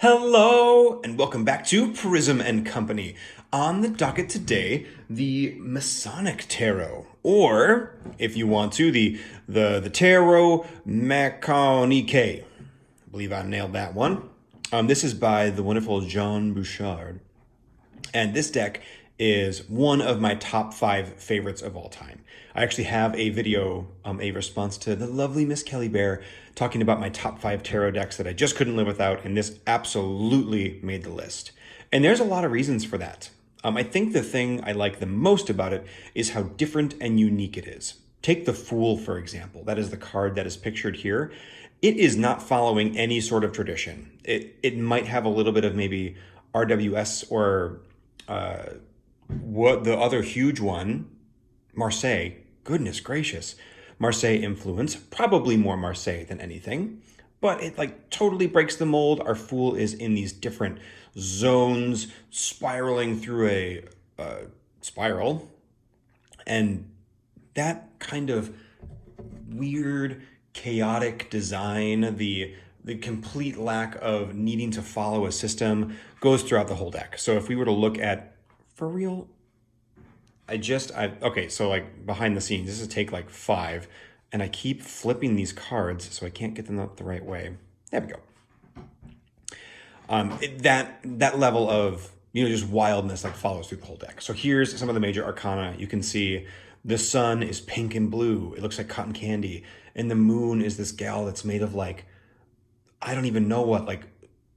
Hello and welcome back to Prism and Company. On the docket today, the Masonic Tarot, or if you want to, the Tarot Masonic. I believe I nailed that one. This is by the wonderful Jean Bouchard, and this deck is one of my top 5 favorites of all time. I actually have a video, a response to the lovely Miss Kelly Bear, talking about my top 5 tarot decks that I just couldn't live without, and this absolutely made the list. And there's a lot of reasons for that. I think the thing I like the most about it is how different and unique it is. Take the Fool, for example. That is the card that is pictured here. It is not following any sort of tradition. It might have a little bit of maybe RWS or what the other huge one, Marseille. Goodness gracious. Marseille influence, probably more Marseille than anything, but it like totally breaks the mold. Our Fool is in these different zones, spiraling through a spiral, and that kind of weird, chaotic design, the complete lack of needing to follow a system goes throughout the whole deck. So if we were to look at, for real, okay, so like behind the scenes, this is take like 5, and I keep flipping these cards, so I can't get them up the right way. There we go. That level of, just wildness like follows through the whole deck. So here's some of the major arcana. You can see the sun is pink and blue. It looks like cotton candy. And the moon is this gal that's made of like, I don't even know what, like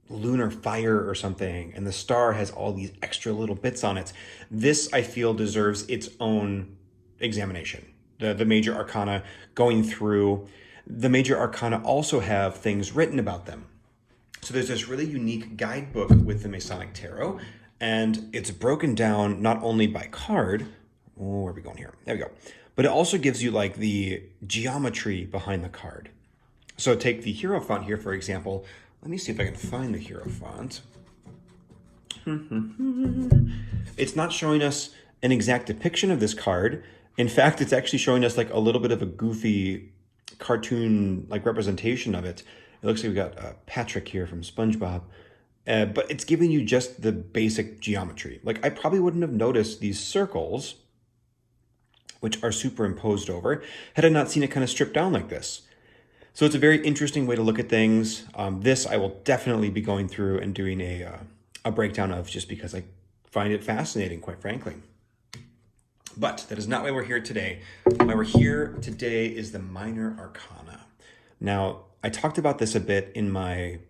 lunar fire or something. And the star has all these extra little bits on it. This, I feel, deserves its own examination. The major arcana going through. The major arcana also have things written about them. So there's this really unique guidebook with the Masonic Tarot, and it's broken down not only by card, where are we going here? There we go. But it also gives you like the geometry behind the card. So take the Hierophant here, for example. Let me see if I can find the Hierophant. It's not showing us an exact depiction of this card. In fact, it's actually showing us like a little bit of a goofy cartoon like representation of it. It looks like we got Patrick here from SpongeBob, but it's giving you just the basic geometry. Like I probably wouldn't have noticed these circles, which are superimposed over, had I not seen it kind of stripped down like this. So it's a very interesting way to look at things. This I will definitely be going through and doing a breakdown of, just because I find it fascinating, quite frankly. But that is not why we're here today. Why we're here today is the Minor Arcana. Now, I talked about this a bit in my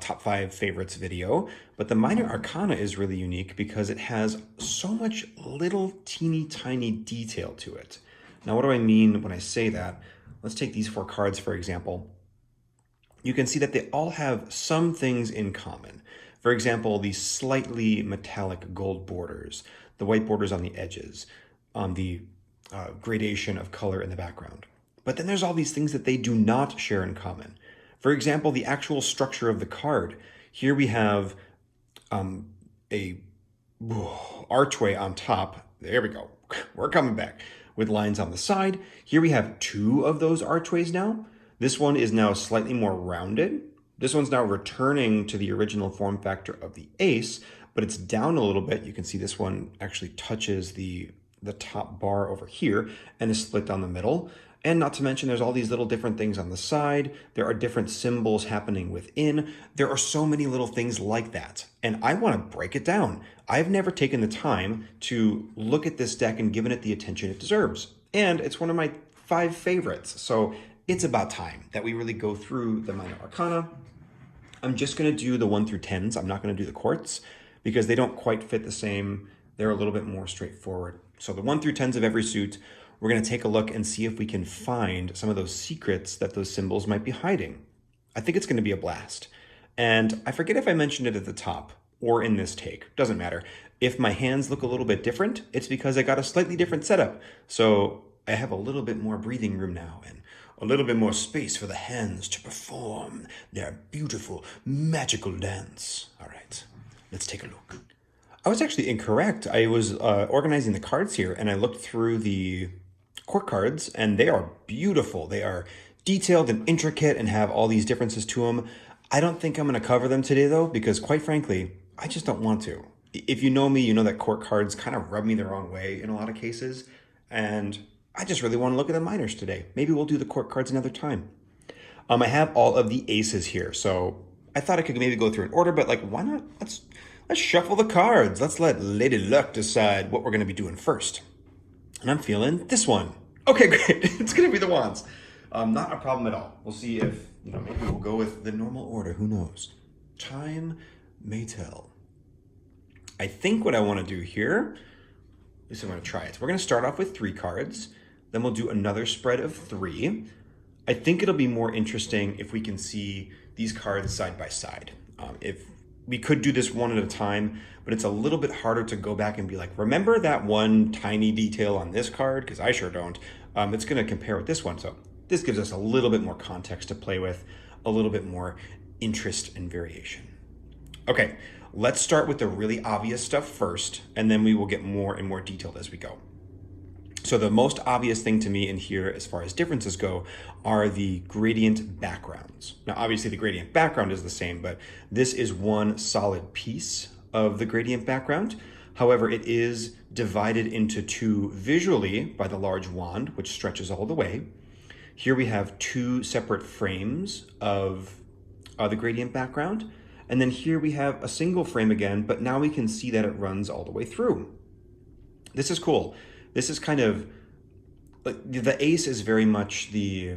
top 5 favorites video, but the Minor Arcana is really unique because it has so much little teeny tiny detail to it. Now, what do I mean when I say that? Let's take these 4 cards, for example. You can see that they all have some things in common. For example, these slightly metallic gold borders, the white borders on the edges, the gradation of color in the background. But then there's all these things that they do not share in common. For example, the actual structure of the card. Here we have a archway on top. There we go. We're coming back. With lines on the side. Here we have 2 of those archways now. This one is now slightly more rounded. This one's now returning to the original form factor of the ace, but it's down a little bit. You can see this one actually touches the top bar over here and is split down the middle. And not to mention, there's all these little different things on the side. There are different symbols happening within. There are so many little things like that. And I want to break it down. I've never taken the time to look at this deck and given it the attention it deserves. And it's one of my 5 favorites. So it's about time that we really go through the Minor Arcana. I'm just going to do the 1 through 10s. I'm not going to do the quartz because they don't quite fit the same. They're a little bit more straightforward. So the 1 through 10s of every suit, we're going to take a look and see if we can find some of those secrets that those symbols might be hiding. I think it's going to be a blast. And I forget if I mentioned it at the top or in this take. Doesn't matter. If my hands look a little bit different, it's because I got a slightly different setup. So I have a little bit more breathing room now and a little bit more space for the hands to perform their beautiful, magical dance. All right, let's take a look. I was actually incorrect. I was organizing the cards here and I looked through the court cards and they are beautiful. They are detailed and intricate and have all these differences to them. I don't think I'm going to cover them today though, because quite frankly, I just don't want to. If you know me, you know that court cards kind of rub me the wrong way in a lot of cases. And I just really want to look at the minors today. Maybe we'll do the court cards another time. I have all of the aces here, so I thought I could maybe go through an order, but like, why not? Let's shuffle the cards. Let's let Lady Luck decide what we're going to be doing first. And I'm feeling this one. Okay, great. It's going to be the wands. Not a problem at all. We'll see if, maybe we'll go with the normal order. Who knows? Time may tell. I think what I want to do here, at least I'm going to try it. We're going to start off with 3 cards. Then we'll do another spread of 3. I think it'll be more interesting if we can see these cards side by side. If we could do this one at a time, but it's a little bit harder to go back and be like, remember that one tiny detail on this card? Because I sure don't. It's going to compare with this one. So this gives us a little bit more context to play with, a little bit more interest and variation. Okay, let's start with the really obvious stuff first, and then we will get more and more detailed as we go. So the most obvious thing to me in here as far as differences go are the gradient backgrounds. Now, obviously the gradient background is the same, but this is one solid piece of the gradient background. However, it is divided into 2 visually by the large wand, which stretches all the way. Here we have 2 separate frames of the gradient background. And then here we have a single frame again, but now we can see that it runs all the way through. This is cool. This is kind of, like, the ace is very much the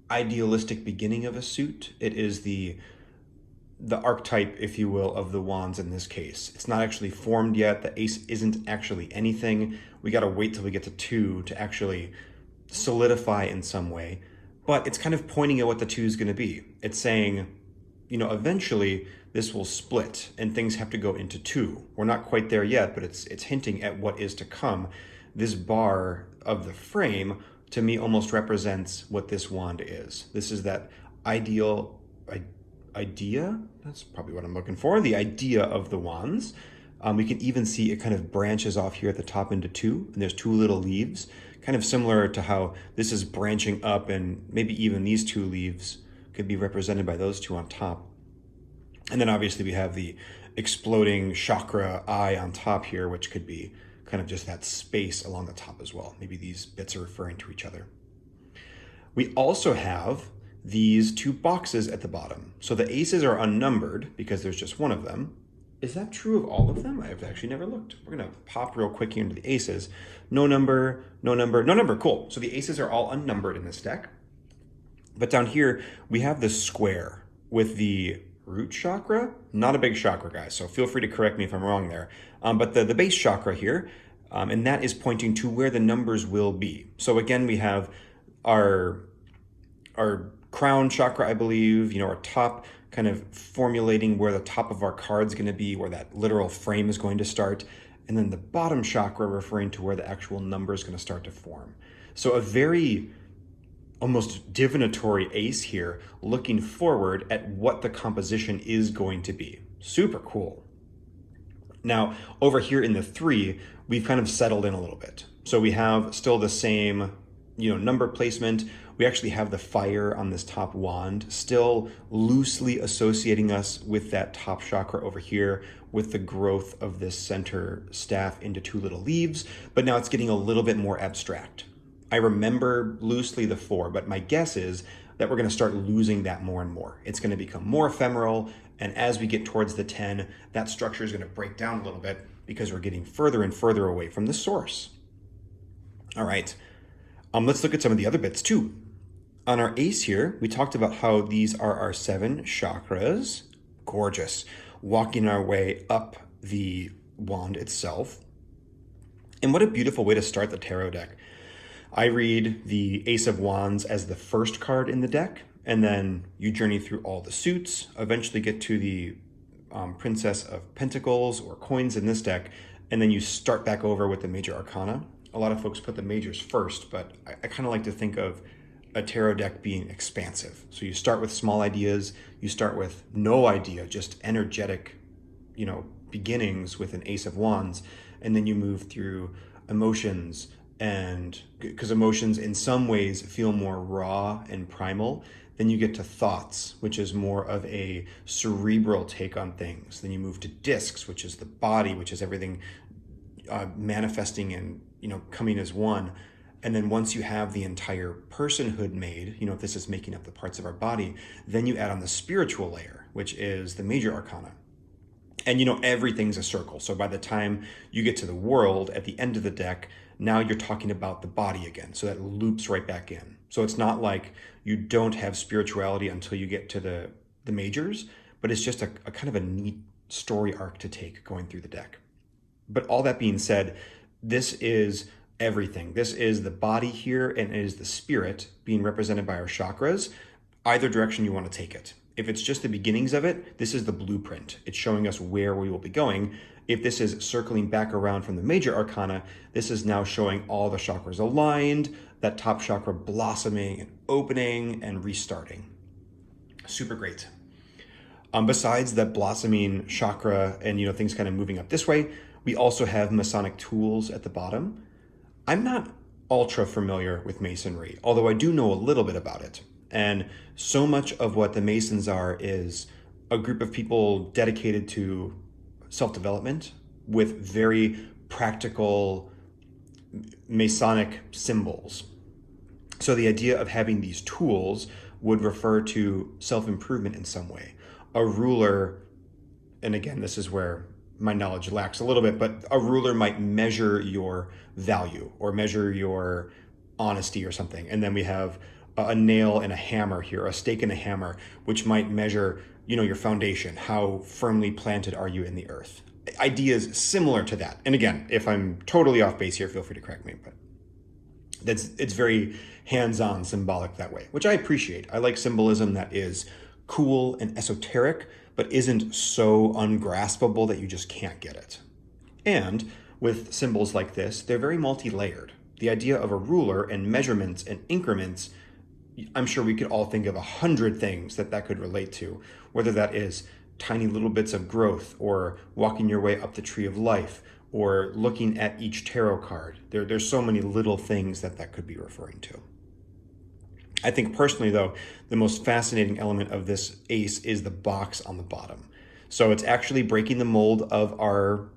idealistic beginning of a suit. It is the archetype, if you will, of the wands in this case. It's not actually formed yet. The ace isn't actually anything. We got to wait till we get to 2 to actually solidify in some way. But it's kind of pointing at what the 2 is going to be. It's saying, eventually this will split and things have to go into 2. We're not quite there yet, but it's hinting at what is to come. This bar of the frame, to me, almost represents what this wand is. This is that idea, that's probably what I'm looking for, the idea of the wands. We can even see it kind of branches off here at the top into 2, and there's 2 little leaves, kind of similar to how this is branching up, and maybe even these 2 leaves could be represented by those 2 on top. And then obviously we have the exploding chakra eye on top here, which could be kind of just that space along the top as well. Maybe these bits are referring to each other. We also have these 2 boxes at the bottom. So the aces are unnumbered because there's just one of them. Is that true of all of them? I've actually never looked. We're gonna pop real quick here into the aces. No number, no number, no number, cool. So the aces are all unnumbered in this deck. But down here, we have the square with the root chakra. Not a big chakra, guys, so feel free to correct me if I'm wrong there. But the base chakra here, and that is pointing to where the numbers will be. So again, we have our crown chakra, I believe, our top kind of formulating where the top of our card's going to be, where that literal frame is going to start. And then the bottom chakra referring to where the actual number is going to start to form. So a very almost divinatory ace here, looking forward at what the composition is going to be. Super cool. Now, over here in the 3, we've kind of settled in a little bit. So we have still the same, number placement. We actually have the fire on this top wand, still loosely associating us with that top chakra over here, with the growth of this center staff into 2 little leaves, but now it's getting a little bit more abstract. I remember loosely the 4, but my guess is that we're going to start losing that more and more. It's going to become more ephemeral, and as we get towards the 10, that structure is going to break down a little bit because we're getting further and further away from the source. All right, let's look at some of the other bits too. On our ace here, we talked about how these are our 7 chakras. Gorgeous. Walking our way up the wand itself. And what a beautiful way to start the tarot deck. I read the Ace of Wands as the first card in the deck, and then you journey through all the suits, eventually get to the Princess of Pentacles or coins in this deck, and then you start back over with the Major Arcana. A lot of folks put the majors first, but I kind of like to think of a tarot deck being expansive. So you start with small ideas, you start with no idea, just energetic, beginnings with an Ace of Wands, and then you move through emotions, and because emotions in some ways feel more raw and primal, Then you get to thoughts, which is more of a cerebral take on things. Then you move to discs, which is the body, which is everything manifesting and, coming as one. And then once you have the entire personhood made, if this is making up the parts of our body, then you add on the spiritual layer, which is the major arcana. And everything's a circle. So by the time you get to the world at the end of the deck, now you're talking about the body again. So that loops right back in. So it's not like you don't have spirituality until you get to the majors, but it's just a kind of a neat story arc to take going through the deck. But all that being said, this is everything. This is the body here, and it is the spirit being represented by our chakras, either direction you want to take it. If it's just the beginnings of it, this is the blueprint. It's showing us where we will be going. If this is circling back around from the major arcana, this is now showing all the chakras aligned, that top chakra blossoming and opening and restarting. Super great. Besides that blossoming chakra and things kind of moving up this way, we also have Masonic tools at the bottom. I'm not ultra familiar with Masonry, although I do know a little bit about it. And so much of what the Masons are is a group of people dedicated to self-development with very practical Masonic symbols. So the idea of having these tools would refer to self-improvement in some way. A ruler, and again, this is where my knowledge lacks a little bit, but a ruler might measure your value or measure your honesty or something. And then we have a nail and a hammer here, a stake and a hammer, which might measure, your foundation. How firmly planted are you in the earth? Ideas similar to that. And again, if I'm totally off base here, feel free to correct me, but it's very hands-on symbolic that way, which I appreciate. I like symbolism that is cool and esoteric, but isn't so ungraspable that you just can't get it. And with symbols like this, they're very multi-layered. The idea of a ruler and measurements and increments, I'm sure we could all think of 100 things that could relate to, whether that is tiny little bits of growth or walking your way up the tree of life or looking at each tarot card. There's so many little things that could be referring to. I think personally, though, the most fascinating element of this ace is the box on the bottom. So it's actually breaking the mold of our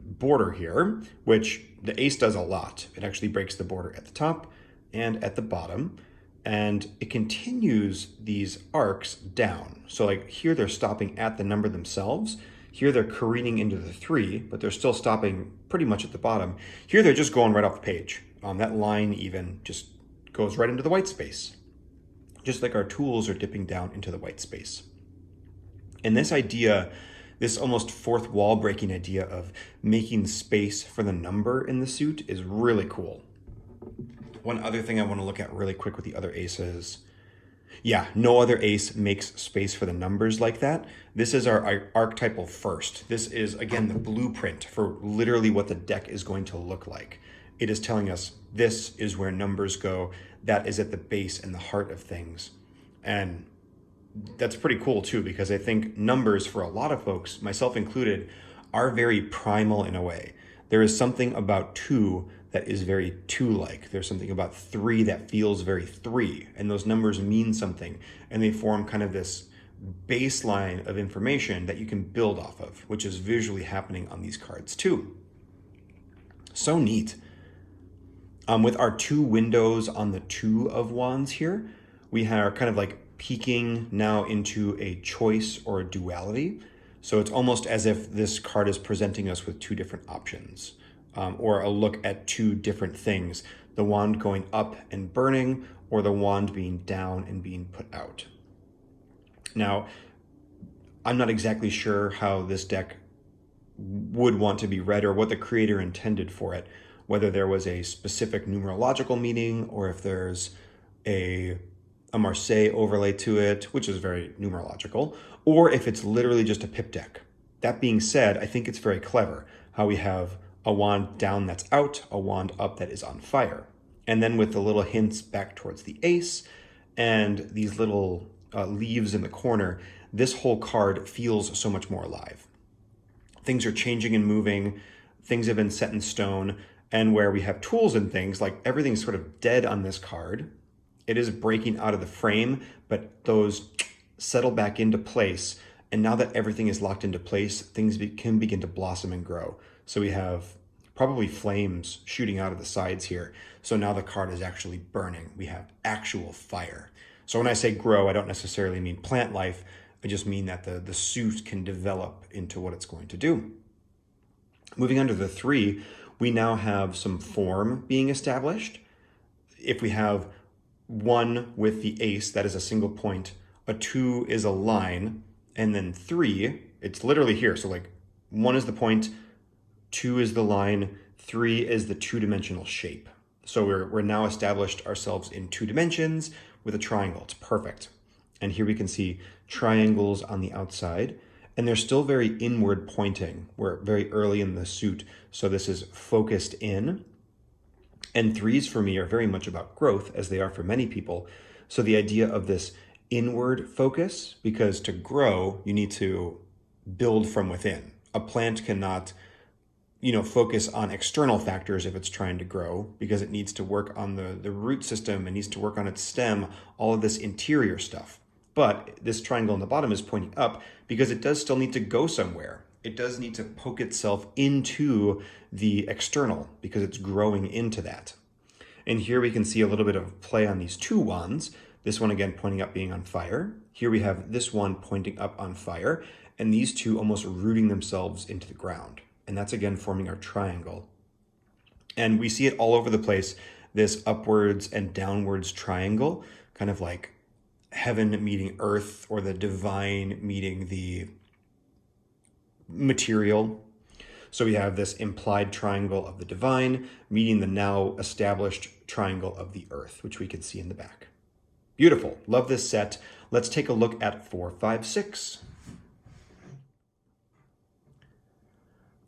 border here, which the ace does a lot. It actually breaks the border at the top and at the bottom, and it continues these arcs down. So like here they're stopping at the number themselves. Here they're careening into the 3, but they're still stopping pretty much at the bottom. Here they're just going right off the page. That line even just goes right into the white space, just like our tools are dipping down into the white space. And this idea, this almost fourth wall breaking idea of making space for the number in the suit is really cool. One other thing I want to look at really quick with the other aces. Yeah, no other ace makes space for the numbers like that. This is our archetypal first. This is, again, the blueprint for literally what the deck is going to look like. It is telling us this is where numbers go. That is at the base and the heart of things. And that's pretty cool too, because I think numbers for a lot of folks, myself included, are very primal in a way. There is something about 2 that is very 2-like. There's something about 3 that feels very 3, and those numbers mean something, and they form kind of this baseline of information that you can build off of, which is visually happening on these cards too. So neat. With our 2 windows on the 2 of Wands here, we are kind of like peeking now into a choice or a duality. So it's almost as if this card is presenting us with 2 different options, or a look at 2 different things, the wand going up and burning, or the wand being down and being put out. Now, I'm not exactly sure how this deck would want to be read or what the creator intended for it, whether there was a specific numerological meaning or if there's a Marseille overlay to it, which is very numerological, or if it's literally just a pip deck. That being said, I think it's very clever how we have a wand down that's out, a wand up that is on fire. And then with the little hints back towards the ace and these little leaves in the corner, this whole card feels so much more alive. Things are changing and moving, things have been set in stone, and where we have tools and things, like everything's sort of dead on this card, It is breaking out of the frame, but those settle back into place. And now that everything is locked into place, things can begin to blossom and grow. So we have probably flames shooting out of the sides here. So now the card is actually burning. We have actual fire. So when I say grow, I don't necessarily mean plant life. I just mean that the suit can develop into what it's going to do. Moving on to the 3, we now have some form being established. If we have 1 with the ace, that is a single point, a 2 is a line, and then 3, it's literally here. So like 1 is the point, 2 is the line, 3 is the 2-dimensional shape. So we're now established ourselves in 2 dimensions with a triangle. It's perfect. And here we can see triangles on the outside, and they're still very inward pointing. We're very early in the suit, so this is focused in. And 3s for me are very much about growth, as they are for many people. So the idea of this inward focus, because to grow, you need to build from within. A plant cannot, focus on external factors if it's trying to grow, because it needs to work on the root system, it needs to work on its stem, all of this interior stuff. But this triangle on the bottom is pointing up because it does still need to go somewhere. It does need to poke itself into the external because it's growing into that. And here we can see a little bit of play on these 2 wands. This one again pointing up being on fire. Here we have this one pointing up on fire, and these 2 almost rooting themselves into the ground. And that's again forming our triangle. And we see it all over the place, this upwards and downwards triangle, kind of like heaven meeting earth, or the divine meeting the material. So we have this implied triangle of the divine meeting the now established triangle of the earth, which we can see in the back. Beautiful. Love this set. Let's take a look at 4, 5, 6.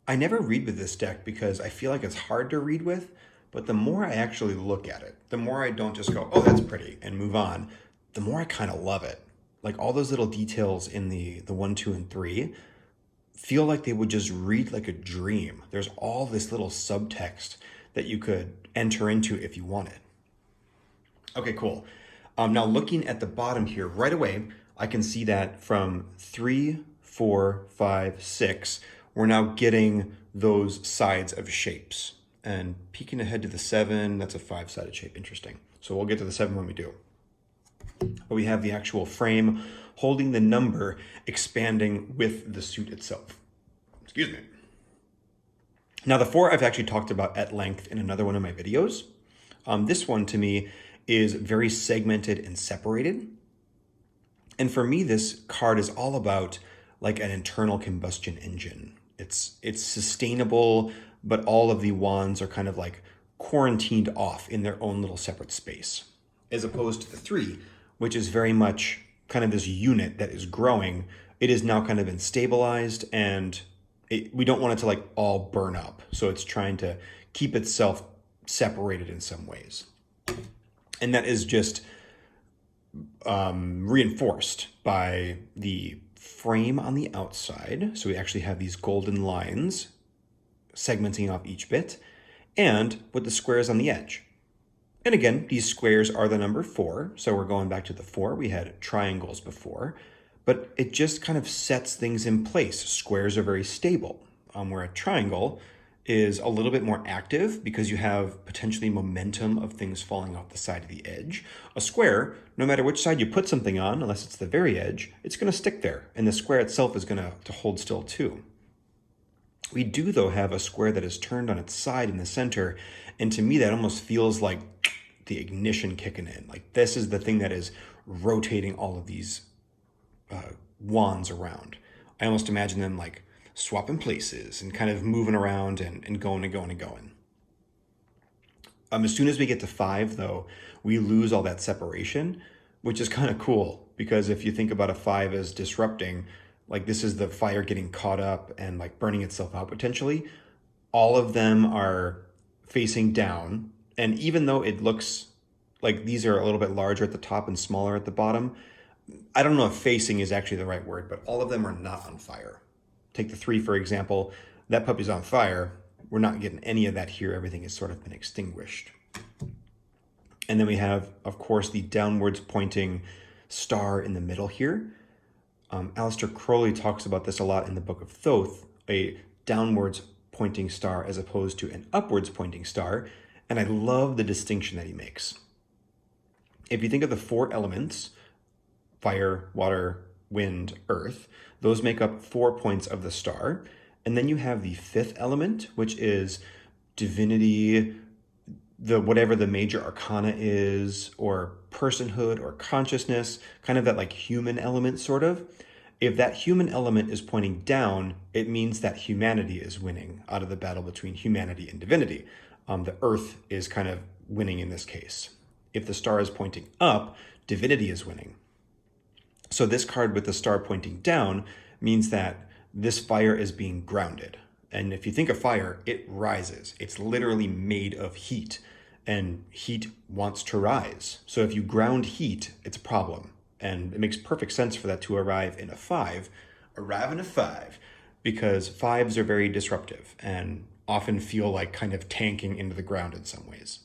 I never read with this deck because I feel like it's hard to read with, but the more I actually look at it, the more I don't just go, oh, that's pretty, and move on, the more I kind of love it. Like all those little details in the 1, 2, and 3 feel like they would just read like a dream. There's all this little subtext that you could enter into if you wanted. Okay, cool. Now looking at the bottom here, right away, I can see that from 3, 4, 5, 6, we're now getting those sides of shapes. And peeking ahead to the 7, that's a 5-sided shape. Interesting. So we'll get to the 7 when we do. But we have the actual frame holding the number expanding with the suit itself. Excuse me. Now the 4 I've actually talked about at length in another one of my videos. This one to me is very segmented and separated. And for me, this card is all about like an internal combustion engine. It's sustainable, but all of the wands are kind of like quarantined off in their own little separate space, as opposed to the 3, which is very much kind of this unit that is growing. It is now kind of been stabilized, and we don't want it to like all burn up. So it's trying to keep itself separated in some ways. And that is just reinforced by the frame on the outside. So we actually have these golden lines segmenting off each bit, and with the squares on the edge. And again, these squares are the number 4. So we're going back to the 4. We had triangles before, but it just kind of sets things in place. Squares are very stable, where a triangle is a little bit more active because you have potentially momentum of things falling off the side of the edge. A square, no matter which side you put something on, unless it's the very edge, it's going to stick there, and the square itself is going to hold still too. We do, though, have a square that is turned on its side in the center, and to me that almost feels like the ignition kicking in. Like this is the thing that is rotating all of these wands around. I almost imagine them like swapping places and kind of moving around and going and going and going. As soon as we get to 5, though, we lose all that separation, which is kind of cool, because if you think about a 5 as disrupting, like this is the fire getting caught up and like burning itself out potentially. All of them are facing down, and even though it looks like these are a little bit larger at the top and smaller at the bottom, I don't know if facing is actually the right word, but all of them are not on fire. Take the 3, for example. That puppy's on fire. We're not getting any of that here. Everything has sort of been extinguished. And then we have, of course, the downwards pointing star in the middle here. Aleister Crowley talks about this a lot in the Book of Thoth, a downwards pointing star as opposed to an upwards pointing star. And I love the distinction that he makes. If you think of the 4 elements, fire, water, wind, earth, those make up 4 points of the star. And then you have the 5th element, which is divinity, whatever the major arcana is, or personhood or consciousness, kind of that like human element sort of. If that human element is pointing down, it means that humanity is winning out of the battle between humanity and divinity. The earth is kind of winning in this case. If the star is pointing up, divinity is winning. So this card with the star pointing down means that this fire is being grounded. And if you think of fire, it rises. It's literally made of heat, and heat wants to rise. So if you ground heat, it's a problem. And it makes perfect sense for that to arrive in a 5, because 5s are very disruptive and often feel like kind of tanking into the ground in some ways.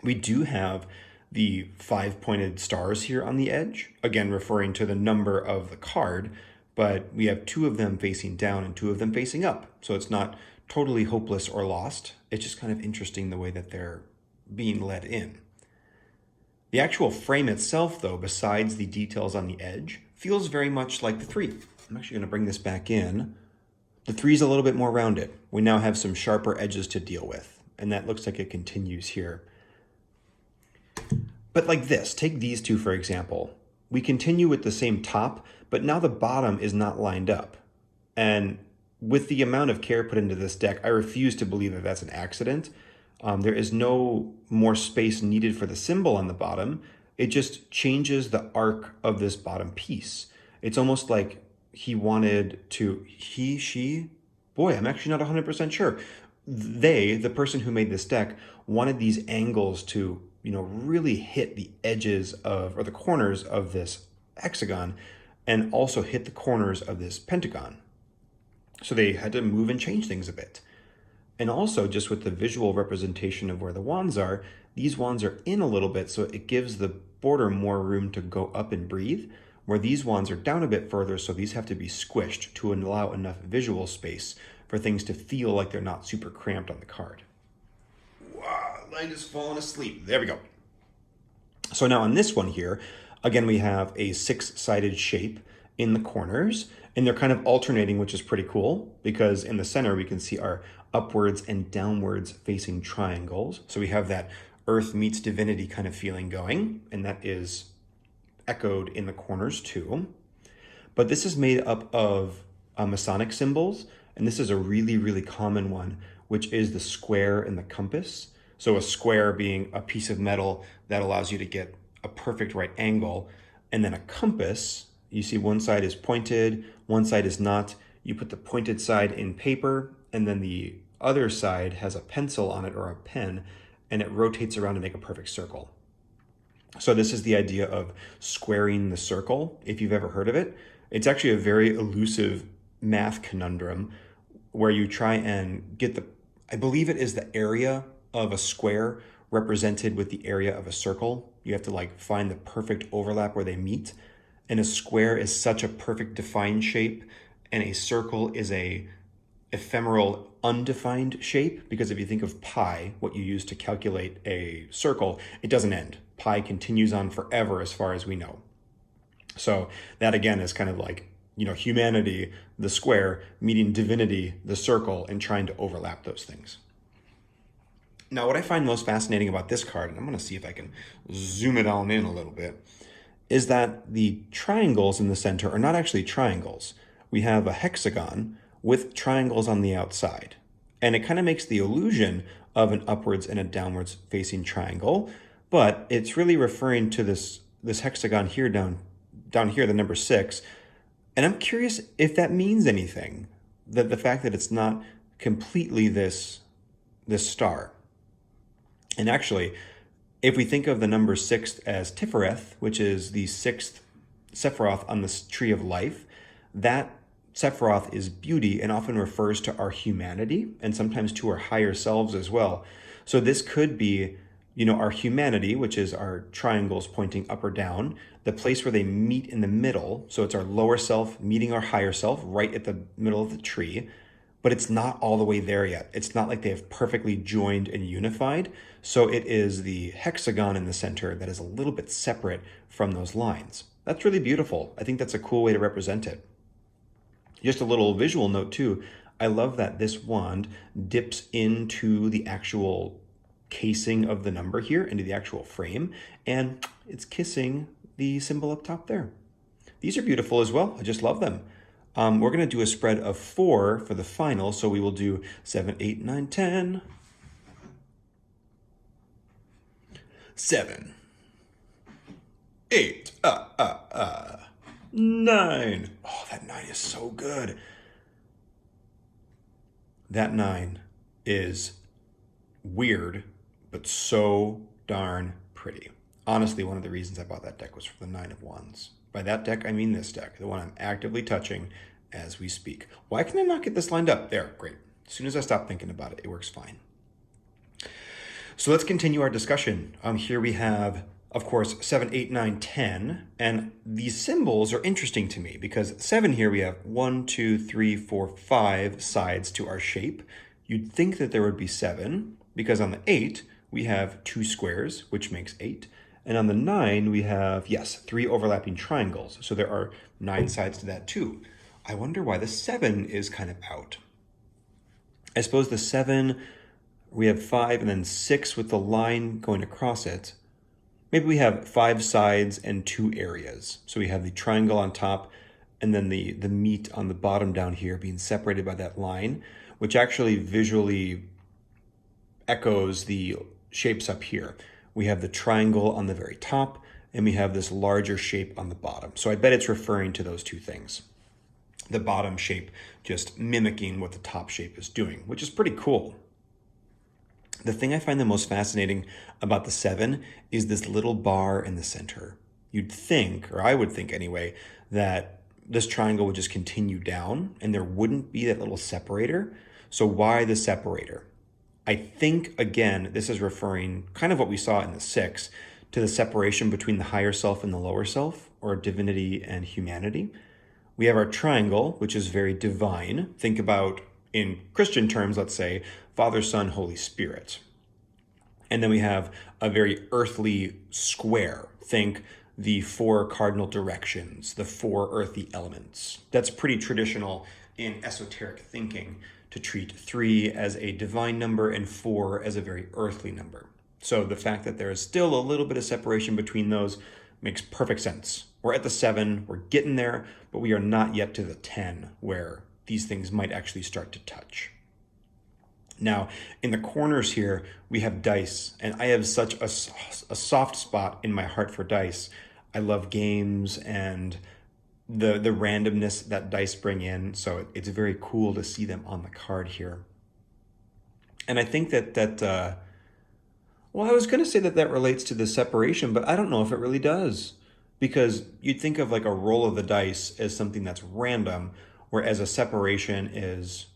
We do have the 5-pointed stars here on the edge, again referring to the number of the card, but we have 2 of them facing down and 2 of them facing up. So it's not totally hopeless or lost. It's just kind of interesting the way that they're being led in. The actual frame itself, though, besides the details on the edge, feels very much like the 3. I'm actually going to bring this back in. The 3 is a little bit more rounded. We now have some sharper edges to deal with, and that looks like it continues here. But like this, take these 2 for example. We continue with the same top, but now the bottom is not lined up. And with the amount of care put into this deck, I refuse to believe that that's an accident. There is no more space needed for the symbol on the bottom. It just changes the arc of this bottom piece. It's almost like he wanted to, I'm actually not 100% sure. They, the person who made this deck, wanted these angles to really hit the edges of, or the corners of this hexagon, and also hit the corners of this pentagon. So they had to move and change things a bit. And also just with the visual representation of where the wands are, these wands are in a little bit, so it gives the border more room to go up and breathe, where these wands are down a bit further, so these have to be squished to allow enough visual space for things to feel like they're not super cramped on the card. Wow, light is falling asleep. There we go. So now on this one here, again, we have a 6-sided shape in the corners, and they're kind of alternating, which is pretty cool, because in the center we can see our upwards and downwards facing triangles. So we have that earth meets divinity kind of feeling going, and that is echoed in the corners too. But this is made up of Masonic symbols, and this is a really, really common one, which is the square and the compass. So a square being a piece of metal that allows you to get a perfect right angle, and then a compass, you see one side is pointed, one side is not. You put the pointed side in paper, and then the other side has a pencil on it or a pen, and it rotates around to make a perfect circle. So this is the idea of squaring the circle, if you've ever heard of it. It's actually a very elusive math conundrum where you try and get I believe it is the area of a square represented with the area of a circle. You have to find the perfect overlap where they meet. And a square is such a perfect defined shape, and a circle is a ephemeral undefined shape, because if you think of pi, what you use to calculate a circle, it doesn't end. Pi continues on forever as far as we know. So that again is kind of like, humanity, the square, meeting divinity, the circle, and trying to overlap those things. Now, what I find most fascinating about this card, and I'm going to see if I can zoom it on in a little bit, is that the triangles in the center are not actually triangles. We have a hexagon with triangles on the outside. And it kind of makes the illusion of an upwards and a downwards facing triangle, but it's really referring to this hexagon here down here, the number 6. And I'm curious if that means anything, that the fact that it's not completely this star. And actually, if we think of the number 6 as Tifereth, which is the 6th Sephiroth on this tree of life, that Sephiroth is beauty and often refers to our humanity and sometimes to our higher selves as well. So this could be our humanity, which is our triangles pointing up or down, the place where they meet in the middle. So it's our lower self meeting our higher self right at the middle of the tree, but it's not all the way there yet. It's not like they have perfectly joined and unified. So it is the hexagon in the center that is a little bit separate from those lines. That's really beautiful. I think that's a cool way to represent it. Just a little visual note too. I love that this wand dips into the actual casing of the number here, into the actual frame, and it's kissing the symbol up top there. These are beautiful as well. I just love them. We're going to do a spread of 4 for the final, so we will do 7, 8, 9, 10. 7, 8, 9. Oh, that 9 is so good. That 9 is weird, but so darn pretty. Honestly, one of the reasons I bought that deck was for the 9 of Wands. By that deck, I mean this deck, the one I'm actively touching as we speak. Why can I not get this lined up? There, great. As soon as I stop thinking about it, it works fine. So let's continue our discussion. Here we have, of course, 7, 8, 9, 10. And these symbols are interesting to me because 7 here we have 1, 2, 3, 4, 5 sides to our shape. You'd think that there would be 7 because on the 8, we have 2 squares, which makes 8. And on the 9, we have, yes, 3 overlapping triangles. So there are 9 sides to that too. I wonder why the 7 is kind of out. I suppose the 7, we have 5 and then 6 with the line going across it. Maybe we have 5 sides and 2 areas. So we have the triangle on top and then the meat on the bottom down here being separated by that line, which actually visually echoes the shapes up here. We have the triangle on the very top, and we have this larger shape on the bottom. So I bet it's referring to those two things. The bottom shape just mimicking what the top shape is doing, which is pretty cool. The thing I find the most fascinating about the 7 is this little bar in the center. You'd think, or I would think anyway, that this triangle would just continue down and there wouldn't be that little separator. So why the separator? I think, again, this is referring kind of what we saw in the 6 to the separation between the higher self and the lower self, or divinity and humanity. We have our triangle, which is very divine. Think about, in Christian terms, let's say, Father, Son, Holy Spirit. And then we have a very earthly square. Think the 4 cardinal directions, the 4 earthy elements. That's pretty traditional in esoteric thinking, to treat 3 as a divine number and 4 as a very earthly number. So the fact that there is still a little bit of separation between those makes perfect sense. We're at the 7, we're getting there, but we are not yet to the 10 where these things might actually start to touch. Now, in the corners here, we have dice, and I have such a soft spot in my heart for dice. I love games and the randomness that dice bring in, so it's very cool to see them on the card here. And I think well, I was going to say that relates to the separation, but I don't know if it really does, because you'd think of like a roll of the dice as something that's random, whereas a separation is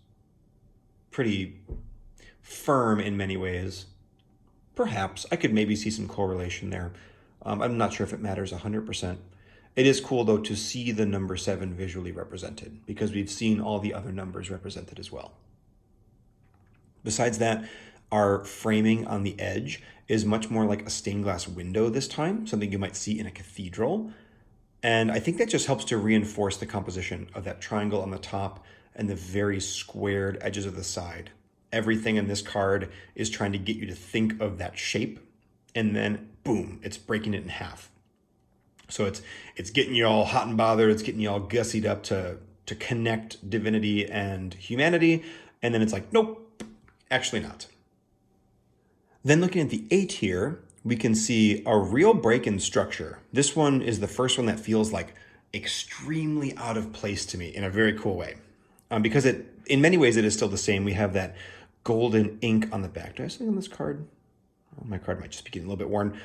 pretty firm in many ways. Perhaps I could maybe see some correlation there. I'm not sure if it matters 100%. It is cool, though, to see the number 7 visually represented, because we've seen all the other numbers represented as well. Besides that, our framing on the edge is much more like a stained glass window this time, something you might see in a cathedral. And I think that just helps to reinforce the composition of that triangle on the top and the very squared edges of the side. Everything in this card is trying to get you to think of that shape, and then boom, it's breaking it in half. So it's getting you all hot and bothered, it's getting you all gussied up to connect divinity and humanity, and then it's like, nope, actually not. Then looking at the 8 here, we can see a real break in structure. This one is the first one that feels like extremely out of place to me in a very cool way. Because in many ways it is still the same. We have that golden ink on the back. Do I have something on this card? Oh, my card might just be getting a little bit worn.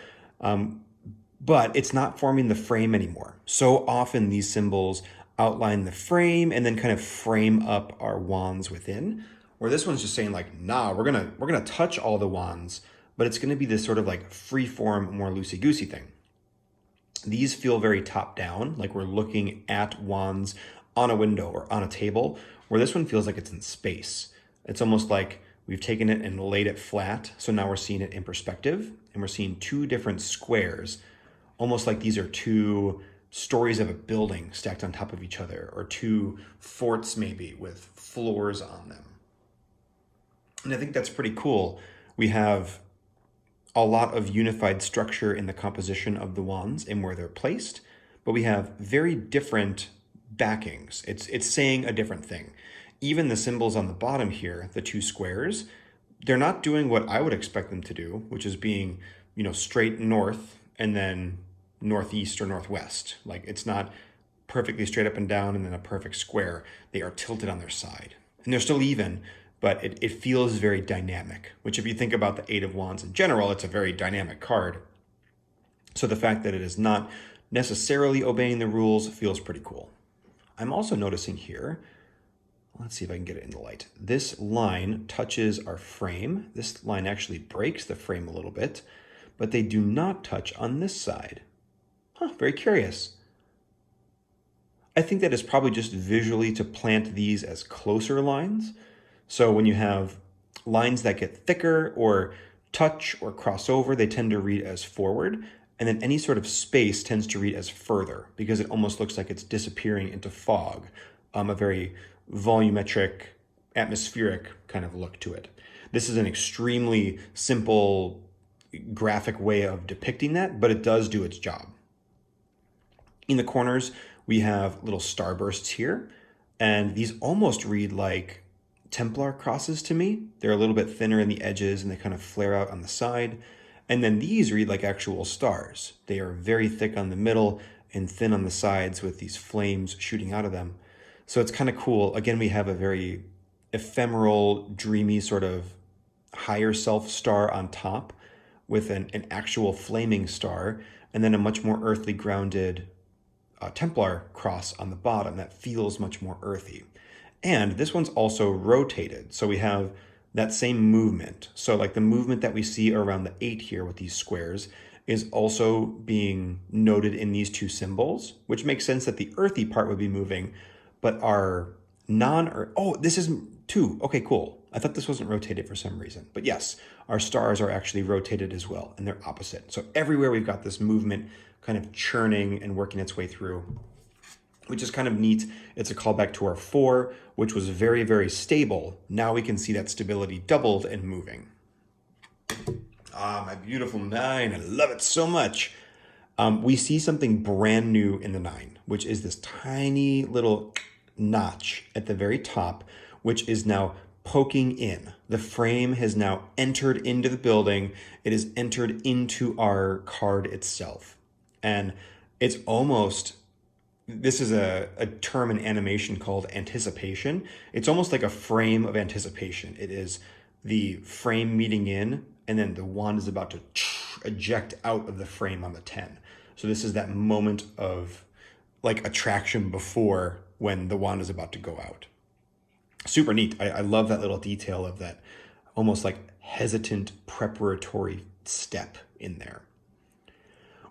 But it's not forming the frame anymore. So often these symbols outline the frame and then kind of frame up our wands within. Where this one's just saying like, nah, we're gonna touch all the wands, but it's going to be this sort of like free form, more loosey-goosey thing. These feel very top down, like we're looking at wands on a window or on a table, where this one feels like it's in space. It's almost like we've taken it and laid it flat. So now we're seeing it in perspective, and we're seeing two different squares, almost like these are two stories of a building stacked on top of each other, or two forts maybe with floors on them. And I think that's pretty cool. We have a lot of unified structure in the composition of the wands and where they're placed, but we have very different backings. It's saying a different thing. Even the symbols on the bottom here, the two squares, they're not doing what I would expect them to do, which is being, straight north and then northeast or northwest. Like it's not perfectly straight up and down and then a perfect square. They are tilted on their side. And they're still even, but it feels very dynamic, which if you think about the Eight of Wands in general, it's a very dynamic card. So the fact that it is not necessarily obeying the rules feels pretty cool. I'm also noticing here, let's see if I can get it in the light. This line touches our frame. This line actually breaks the frame a little bit, but they do not touch on this side. Very curious. I think that is probably just visually to plant these as closer lines. So when you have lines that get thicker or touch or cross over, they tend to read as forward. And then any sort of space tends to read as further because it almost looks like it's disappearing into fog, a very volumetric, atmospheric kind of look to it. This is an extremely simple graphic way of depicting that, but it does do its job. In the corners, we have little starbursts here, and these almost read like Templar crosses to me. They're a little bit thinner in the edges and they kind of flare out on the side. And then these read like actual stars. They are very thick on the middle and thin on the sides with these flames shooting out of them. So it's kind of cool. Again, we have a very ephemeral, dreamy sort of higher self star on top with an actual flaming star, and then a much more earthly grounded Templar cross on the bottom that feels much more earthy. And this one's also rotated. So we have that same movement. So like the movement that we see around the 8 here with these squares is also being noted in these two symbols, which makes sense that the earthy part would be moving, but our this is 2. Okay, cool. I thought this wasn't rotated for some reason, but yes, our stars are actually rotated as well, and they're opposite. So everywhere we've got this movement kind of churning and working its way through, which is kind of neat. It's a callback to our 4, which was very, very stable. Now we can see that stability doubled and moving. My beautiful 9. I love it so much. We see something brand new in the 9, which is this tiny little notch at the very top, which is now poking in. The frame has now entered into the building. It has entered into our card itself. And it's almost, this is a term in animation called anticipation. It's almost like a frame of anticipation. It is the frame meeting in, and then the wand is about to eject out of the frame on the 10. So this is that moment of like attraction before when the wand is about to go out. Super neat. I love that little detail of that almost like hesitant preparatory step in there.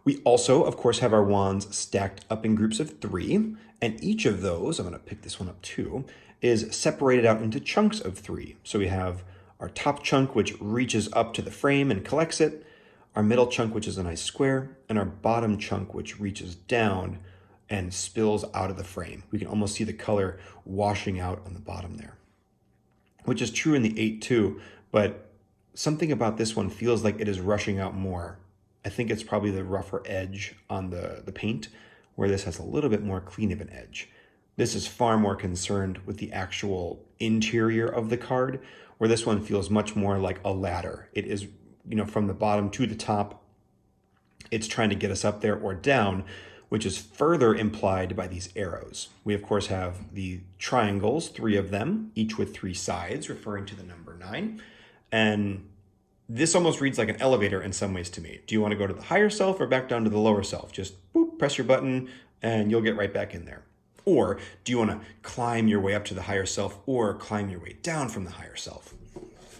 We also, of course, have our wands stacked up in groups of 3, and each of those, I'm going to pick this one up too, is separated out into chunks of 3. So we have our top chunk, which reaches up to the frame and collects it, our middle chunk, which is a nice square, and our bottom chunk, which reaches down and spills out of the frame. We can almost see the color washing out on the bottom there, which is true in the 8 too, but something about this one feels like it is rushing out more. I think it's probably the rougher edge on the paint, where this has a little bit more clean of an edge. This is far more concerned with the actual interior of the card, where this one feels much more like a ladder. It is, from the bottom to the top, it's trying to get us up there or down, which is further implied by these arrows. We, of course, have the triangles, 3 of them, each with 3 sides, referring to the number 9. And this almost reads like an elevator in some ways to me. Do you want to go to the higher self or back down to the lower self? Just boop, press your button and you'll get right back in there. Or do you want to climb your way up to the higher self or climb your way down from the higher self?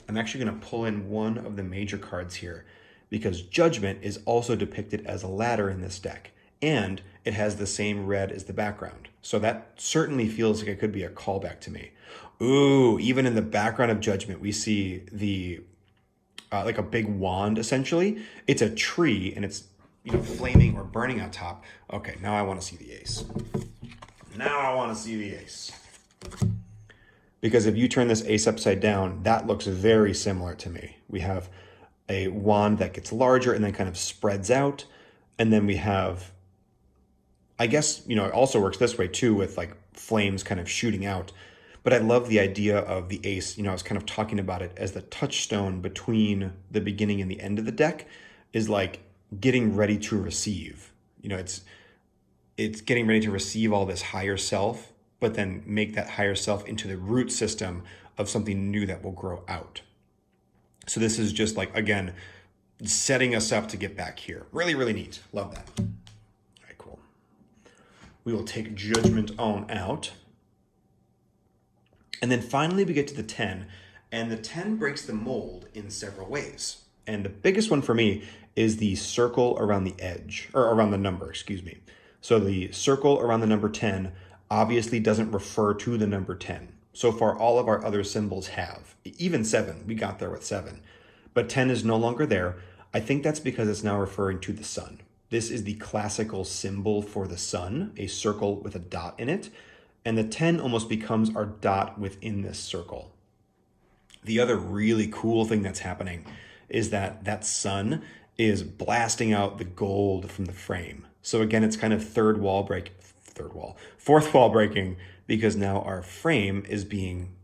I'm actually going to pull in one of the major cards here because Judgment is also depicted as a ladder in this deck, and it has the same red as the background. So that certainly feels like it could be a callback to me. Ooh, even in the background of Judgment, we see the like a big wand, essentially. It's a tree, and it's, you know, flaming or burning on top. Okay, now I want to see the ace. Now I want to see the ace. Because if you turn this ace upside down, that looks very similar to me. We have a wand that gets larger and then kind of spreads out. And then we have, I guess, you know, it also works this way too, with like flames kind of shooting out. But I love the idea of the ace. You know, I was kind of talking about it as the touchstone between the beginning and the end of the deck, is like getting ready to receive. You know, it's getting ready to receive all this higher self, but then make that higher self into the root system of something new that will grow out. So this is just like, again, setting us up to get back here. Really, really neat. Love that. All right, cool. We will take Judgment on out. And then finally we get to the 10, and the 10 breaks the mold in several ways. And the biggest one for me is the circle around the edge, or around the number, excuse me. So the circle around the number 10 obviously doesn't refer to the number 10. So far, all of our other symbols have. Even 7, we got there with 7. But 10 is no longer there. I think that's because it's now referring to the sun. This is the classical symbol for the sun, a circle with a dot in it. And the 10 almost becomes our dot within this circle. The other really cool thing that's happening is that that sun is blasting out the gold from the frame. So again, it's kind of fourth wall breaking, because now our frame is being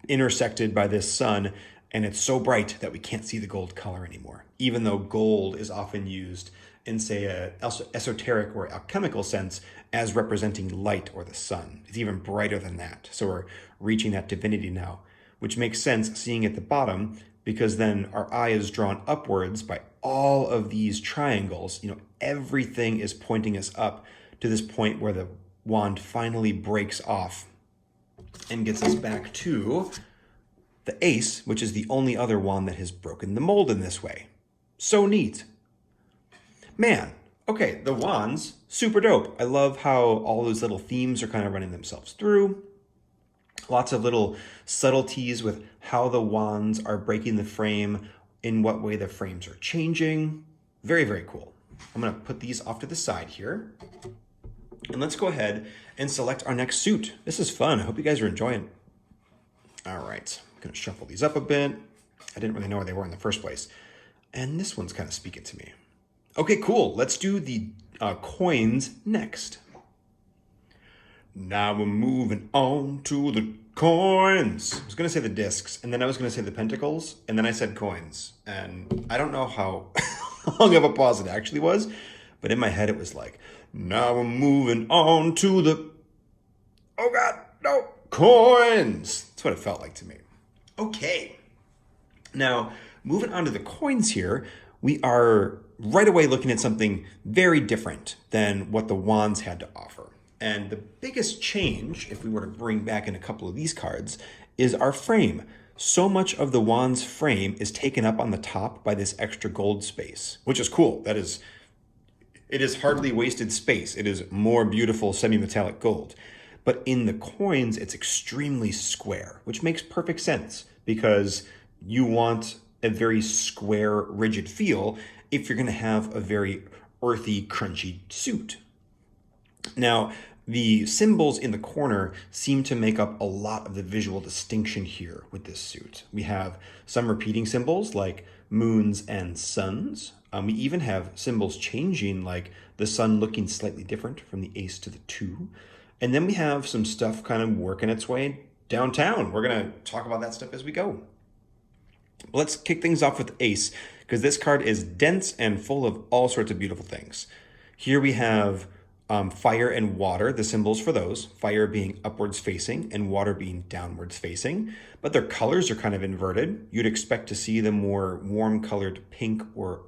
intersected by this sun, and it's so bright that we can't see the gold color anymore, even though gold is often used in, say, a esoteric or alchemical sense as representing light or the sun. It's even brighter than that. So we're reaching that divinity now, which makes sense seeing at the bottom, because then our eye is drawn upwards by all of these triangles. You know, everything is pointing us up to this point where the wand finally breaks off and gets us back to the ace, which is the only other wand that has broken the mold in this way. So neat. Man, okay, the wands, super dope. I love how all those little themes are kind of running themselves through. Lots of little subtleties with how the wands are breaking the frame, in what way the frames are changing. Very, very cool. I'm going to put these off to the side here. And let's go ahead and select our next suit. This is fun. I hope you guys are enjoying. All right, I'm going to shuffle these up a bit. I didn't really know where they were in the first place. And this one's kind of speaking to me. Okay, cool. Let's do the coins next. Now we're moving on to the coins. I was going to say the discs, and then I was going to say the pentacles, and then I said coins. And I don't know how long of a pause it actually was, but in my head it was like, now we're moving on to the, oh God, no, coins. That's what it felt like to me. Okay. Now, moving on to the coins here, we are right away looking at something very different than what the wands had to offer. And the biggest change, if we were to bring back in a couple of these cards, is our frame. So much of the wand's frame is taken up on the top by this extra gold space, which is cool. It is hardly wasted space. It is more beautiful semi-metallic gold. But in the coins, it's extremely square, which makes perfect sense, because you want a very square, rigid feel if you're going to have a very earthy, crunchy suit. Now, the symbols in the corner seem to make up a lot of the visual distinction here with this suit. We have some repeating symbols like moons and suns. We even have symbols changing, like the sun looking slightly different from the ace to the 2. And then we have some stuff kind of working its way downtown. We're going to talk about that stuff as we go. Let's kick things off with ace, because this card is dense and full of all sorts of beautiful things. Here we have fire and water, the symbols for those, fire being upwards facing and water being downwards facing, but their colors are kind of inverted. You'd expect to see the more warm colored pink or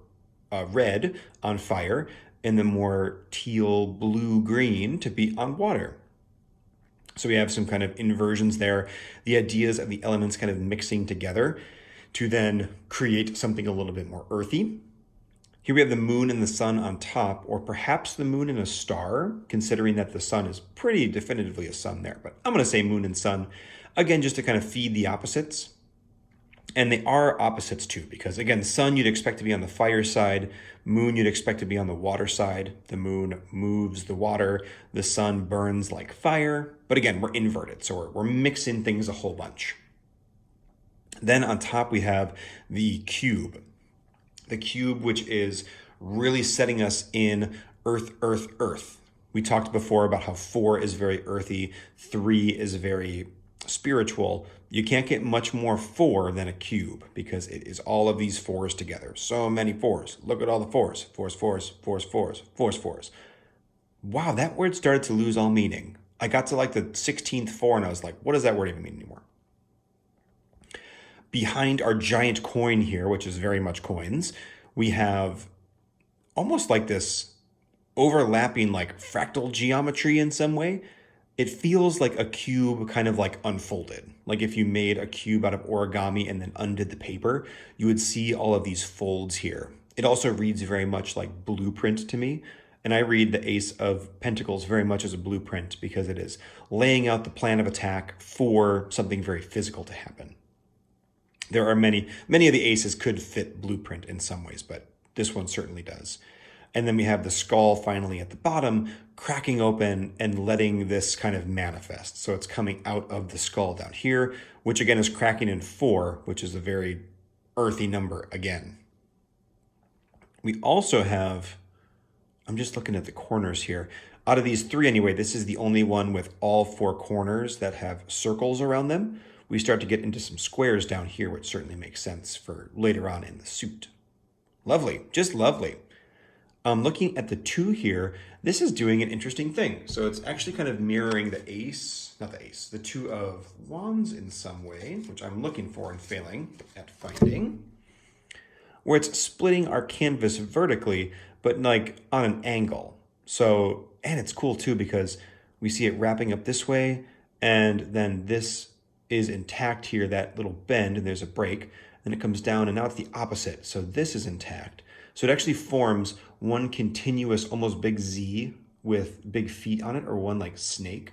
red on fire, and the more teal blue green to be on water. So we have some kind of inversions there, the ideas of the elements kind of mixing together to then create something a little bit more earthy. Here we have the moon and the sun on top, or perhaps the moon and a star, considering that the sun is pretty definitively a sun there. But I'm going to say moon and sun, again, just to kind of feed the opposites. And they are opposites too, because again, sun you'd expect to be on the fire side, moon you'd expect to be on the water side. The moon moves the water, the sun burns like fire. But again, we're inverted, so we're mixing things a whole bunch. Then on top we have the cube. The cube, which is really setting us in earth, earth, earth. We talked before about how 4 is very earthy, 3 is very spiritual. You can't get much more 4 than a cube because it is all of these 4s together. So many 4s. Look at all the 4s. 4s, 4s, 4s, 4s, 4s, 4s. Wow, that word started to lose all meaning. I got to like the 16th 4 and I was like, what does that word even mean anymore? Behind our giant coin here, which is very much coins, we have almost like this overlapping like fractal geometry in some way. It feels like a cube kind of like unfolded. Like if you made a cube out of origami and then undid the paper, you would see all of these folds here. It also reads very much like blueprint to me. And I read the Ace of Pentacles very much as a blueprint because it is laying out the plan of attack for something very physical to happen. There are many of the aces could fit blueprint in some ways, but this one certainly does. And then we have the skull finally at the bottom, cracking open and letting this kind of manifest. So it's coming out of the skull down here, which again is cracking in 4, which is a very earthy number again. We also have, I'm just looking at the corners here. Out of these 3 anyway, this is the only one with all 4 corners that have circles around them. We start to get into some squares down here, which certainly makes sense for later on in the suit. Lovely, just lovely. Looking at the 2 here, this is doing an interesting thing. So it's actually kind of mirroring the ace, not the ace, the 2 of wands in some way, which I'm looking for and failing at finding, where it's splitting our canvas vertically, but like on an angle. So, and it's cool too, because we see it wrapping up this way, and then this is intact here, that little bend, and there's a break, then it comes down, and now it's the opposite. So this is intact. So it actually forms one continuous, almost big Z with big feet on it, or one like snake.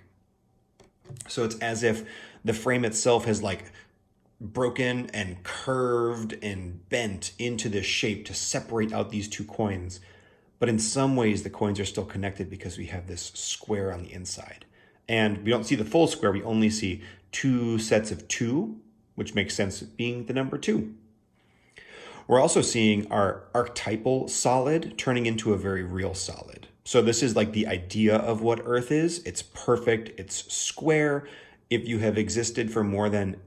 So it's as if the frame itself has like broken and curved and bent into this shape to separate out these 2 coins. But in some ways, the coins are still connected because we have this square on the inside. And we don't see the full square, we only see 2 sets of 2, which makes sense being the number 2. We're also seeing our archetypal solid turning into a very real solid. So this is like the idea of what Earth is. It's perfect, it's square. If you have existed for more than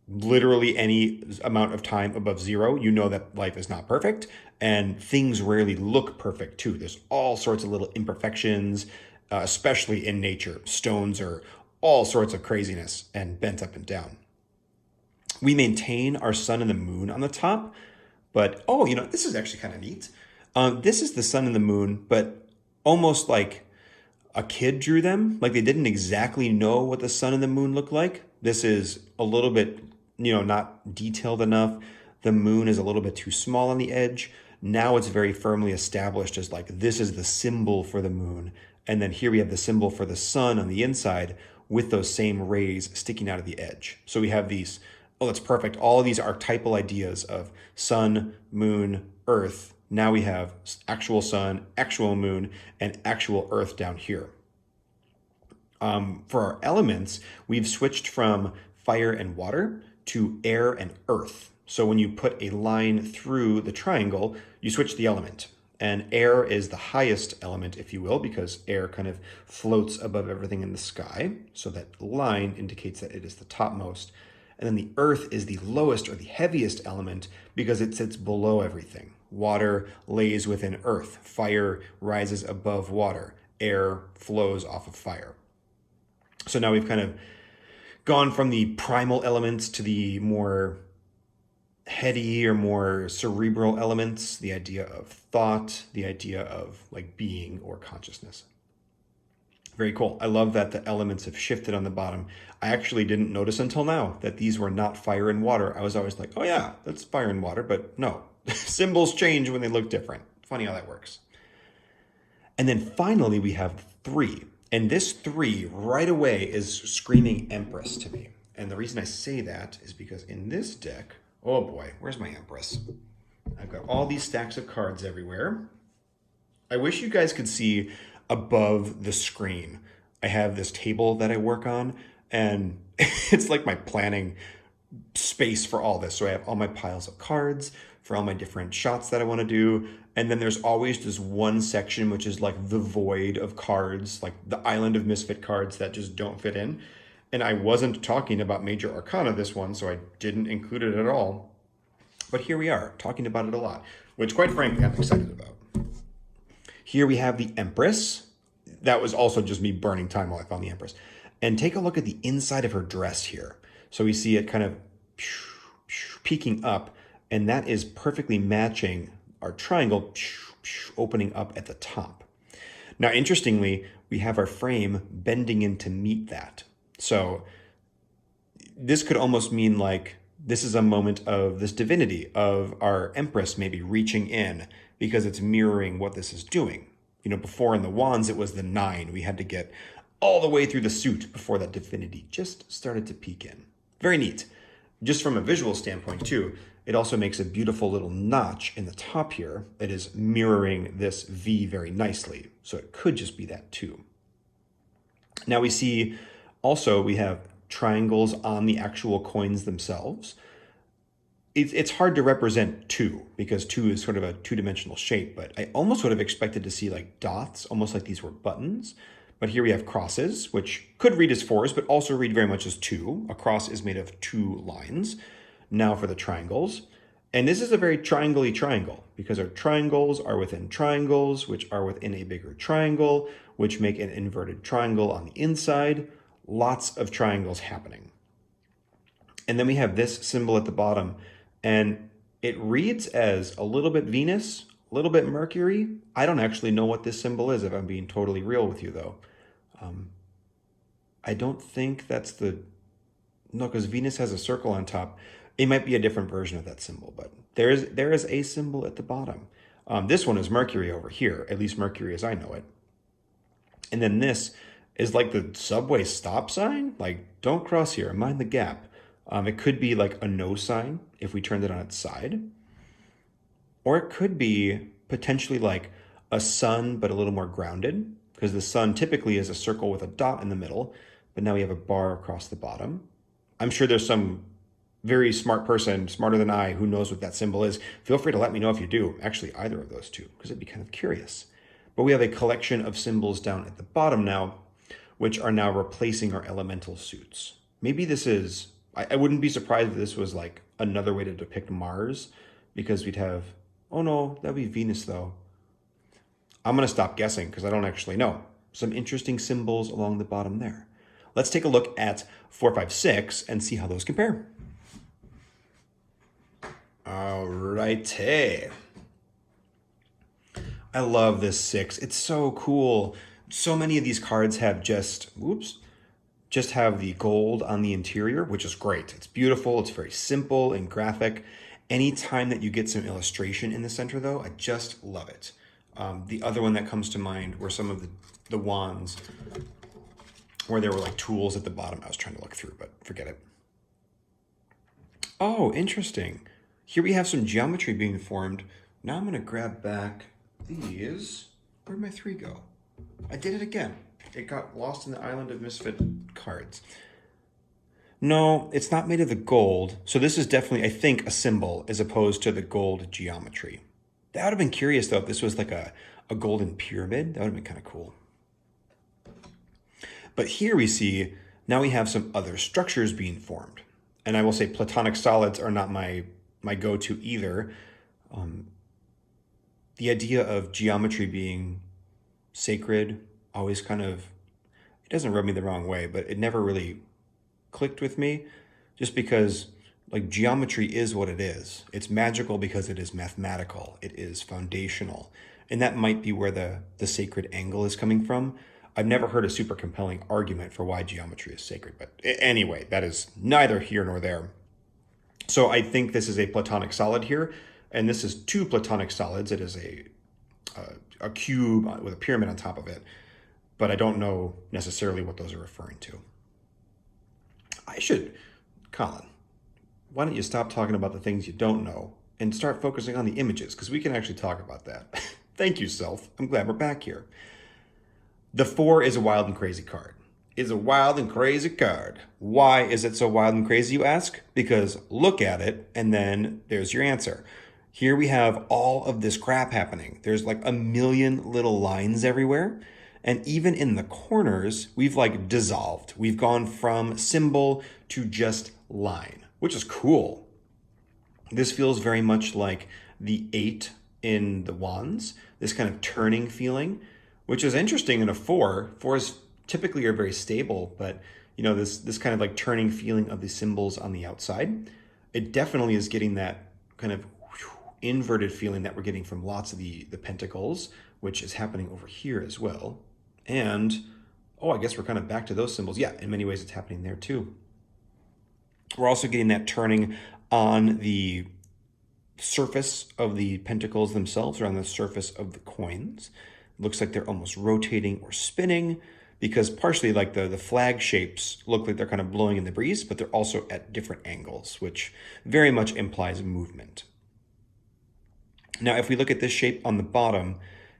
literally any amount of time above 0, you know that life is not perfect, and things rarely look perfect too. There's all sorts of little imperfections, especially in nature. Stones are all sorts of craziness and bent up and down. We maintain our sun and the moon on the top, but oh, you know, this is actually kind of neat. This is the sun and the moon, but almost like a kid drew them. Like they didn't exactly know what the sun and the moon look like. This is a little bit, you know, not detailed enough. The moon is a little bit too small on the edge. Now it's very firmly established as like, this is the symbol for the moon. And then here we have the symbol for the sun on the inside with those same rays sticking out of the edge. So we have these, oh, that's perfect. All of these archetypal ideas of sun, moon, earth. Now we have actual sun, actual moon, and actual earth down here. For our elements, we've switched from fire and water to air and earth. So when you put a line through the triangle, you switch the element. And air is the highest element, if you will, because air kind of floats above everything in the sky. So that line indicates that it is the topmost. And then the earth is the lowest or the heaviest element because it sits below everything. Water lays within earth. Fire rises above water. Air flows off of fire. So now we've kind of gone from the primal elements to the more heady or more cerebral elements, the idea of thought, the idea of like being or consciousness. Very cool. I love that the elements have shifted on the bottom. I actually didn't notice until now that these were not fire and water. I was always like, oh yeah, that's fire and water, but no. Symbols change when they look different. Funny how that works. And then finally we have 3. And this 3 right away is screaming Empress to me. And the reason I say that is because in this deck, oh boy, where's my Empress? I've got all these stacks of cards everywhere. I wish you guys could see above the screen. I have this table that I work on, and it's like my planning space for all this. So I have all my piles of cards for all my different shots that I want to do. And then there's always this one section, which is like the void of cards, like the island of misfit cards that just don't fit in. And I wasn't talking about Major Arcana this one, so I didn't include it at all. But here we are, talking about it a lot, which quite frankly, I'm excited about. Here we have the Empress. That was also just me burning time while I found the Empress. And take a look at the inside of her dress here. So we see it kind of peeking up, and that is perfectly matching our triangle opening up at the top. Now, interestingly, we have our frame bending in to meet that. So this could almost mean like this is a moment of this divinity of our Empress maybe reaching in because it's mirroring what this is doing. You know, before in the wands, it was the 9. We had to get all the way through the suit before that divinity just started to peek in. Very neat. Just from a visual standpoint too, it also makes a beautiful little notch in the top here that is mirroring this V very nicely. So it could just be that too. Now we see also we have triangles on the actual coins themselves. It's hard to represent 2 because 2 is sort of a 2-dimensional shape, but I almost would have expected to see like dots, almost like these were buttons. But here we have crosses, which could read as 4s, but also read very much as 2. A cross is made of 2 lines. Now for the triangles. And this is a very triangle-y triangle because our triangles are within triangles, which are within a bigger triangle, which make an inverted triangle on the inside. Lots of triangles happening. And then we have this symbol at the bottom, and it reads as a little bit Venus, a little bit Mercury. I don't actually know what this symbol is, if I'm being totally real with you, though. I don't think that's no, because Venus has a circle on top. It might be a different version of that symbol, but there is a symbol at the bottom. This one is Mercury over here, at least Mercury as I know it. And then this is like the subway stop sign, like don't cross here, mind the gap. It could be like a no sign if we turned it on its side. Or it could be potentially like a sun, but a little more grounded, because the sun typically is a circle with a dot in the middle, but now we have a bar across the bottom. I'm sure there's some very smart person, smarter than I, who knows what that symbol is. Feel free to let me know if you do. Actually, either of those two, because I'd be kind of curious. But we have a collection of symbols down at the bottom now, which are now replacing our elemental suits. Maybe this is, I wouldn't be surprised if this was like another way to depict Mars, because we'd have, oh no, that'd be Venus though. I'm gonna stop guessing because I don't actually know. Some interesting symbols along the bottom there. Let's take a look at 4, 5, 6 and see how those compare. All righty. I love this 6. It's so cool. So many of these cards have just have the gold on the interior, which is great. It's beautiful. It's very simple and graphic. Anytime that you get some illustration in the center, though, I just love it. The other one that comes to mind were some of the wands where there were like tools at the bottom. I was trying to look through, but forget it. Oh, interesting. Here we have some geometry being formed. Now I'm going to grab back these. Where'd my 3 go? I did it again. It got lost in the island of misfit cards. No, it's not made of the gold. So this is definitely, I think, a symbol as opposed to the gold geometry. That would have been curious, though, if this was like a golden pyramid. That would have been kind of cool. But here we see, now we have some other structures being formed. And I will say platonic solids are not my go-to either. The idea of geometry being sacred always kind of, it doesn't rub me the wrong way, but it never really clicked with me, just because like geometry is what it is. It's magical because it is mathematical. It is foundational. And that might be where the sacred angle is coming from. I've never heard a super compelling argument for why geometry is sacred. But anyway, that is neither here nor there. So I think this is a platonic solid here, and this is two platonic solids. It is a cube with a pyramid on top of it, but I don't know necessarily what those are referring to. Colin, why don't you stop talking about the things you don't know and start focusing on the images, because we can actually talk about that. Thank you, self. I'm glad we're back here. The 4 is a wild and crazy card. It's a wild and crazy card. Why is it so wild and crazy, you ask? Because look at it, and then there's your answer. Here we have all of this crap happening. There's like a million little lines everywhere. And even in the corners, we've like dissolved. We've gone from symbol to just line, which is cool. This feels very much like the 8 in the wands, this kind of turning feeling, which is interesting in a 4. 4s typically are very stable, but you know, this kind of like turning feeling of the symbols on the outside, it definitely is getting that kind of inverted feeling that we're getting from lots of the pentacles, which is happening over here as well. And, oh, I guess we're kind of back to those symbols. Yeah, in many ways it's happening there too. We're also getting that turning on the surface of the pentacles themselves, or on the surface of the coins. It looks like they're almost rotating or spinning, because partially like the flag shapes look like they're kind of blowing in the breeze, but they're also at different angles, which very much implies movement. Now, if we look at this shape on the bottom,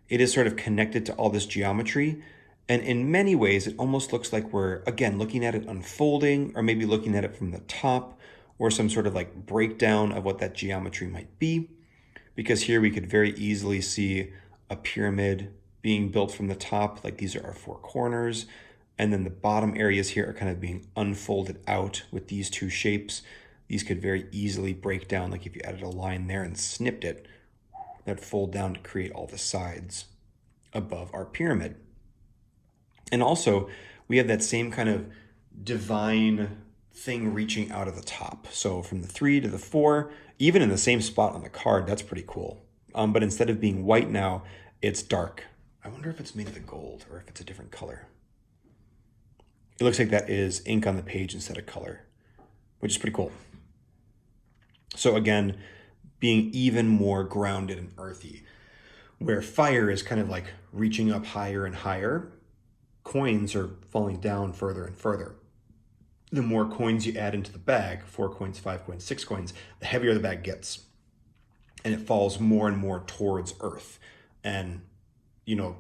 it is sort of connected to all this geometry. And in many ways, it almost looks like we're, again, looking at it unfolding, or maybe looking at it from the top, or some sort of like breakdown of what that geometry might be. Because here we could very easily see a pyramid being built from the top, like these are our 4 corners. And then the bottom areas here are kind of being unfolded out with these 2 shapes. These could very easily break down, like if you added a line there and snipped it, that'd fold down to create all the sides above our pyramid. And also, we have that same kind of divine thing reaching out of the top. So from the 3 to the 4, even in the same spot on the card, that's pretty cool. But instead of being white now, it's dark. I wonder if it's made of the gold or if it's a different color. It looks like that is ink on the page instead of color, which is pretty cool. So again, being even more grounded and earthy, where fire is kind of like reaching up higher and higher, coins are falling down further and further. The more coins you add into the bag, 4 coins, 5 coins, 6 coins, the heavier the bag gets. And it falls more and more towards earth. And, you know,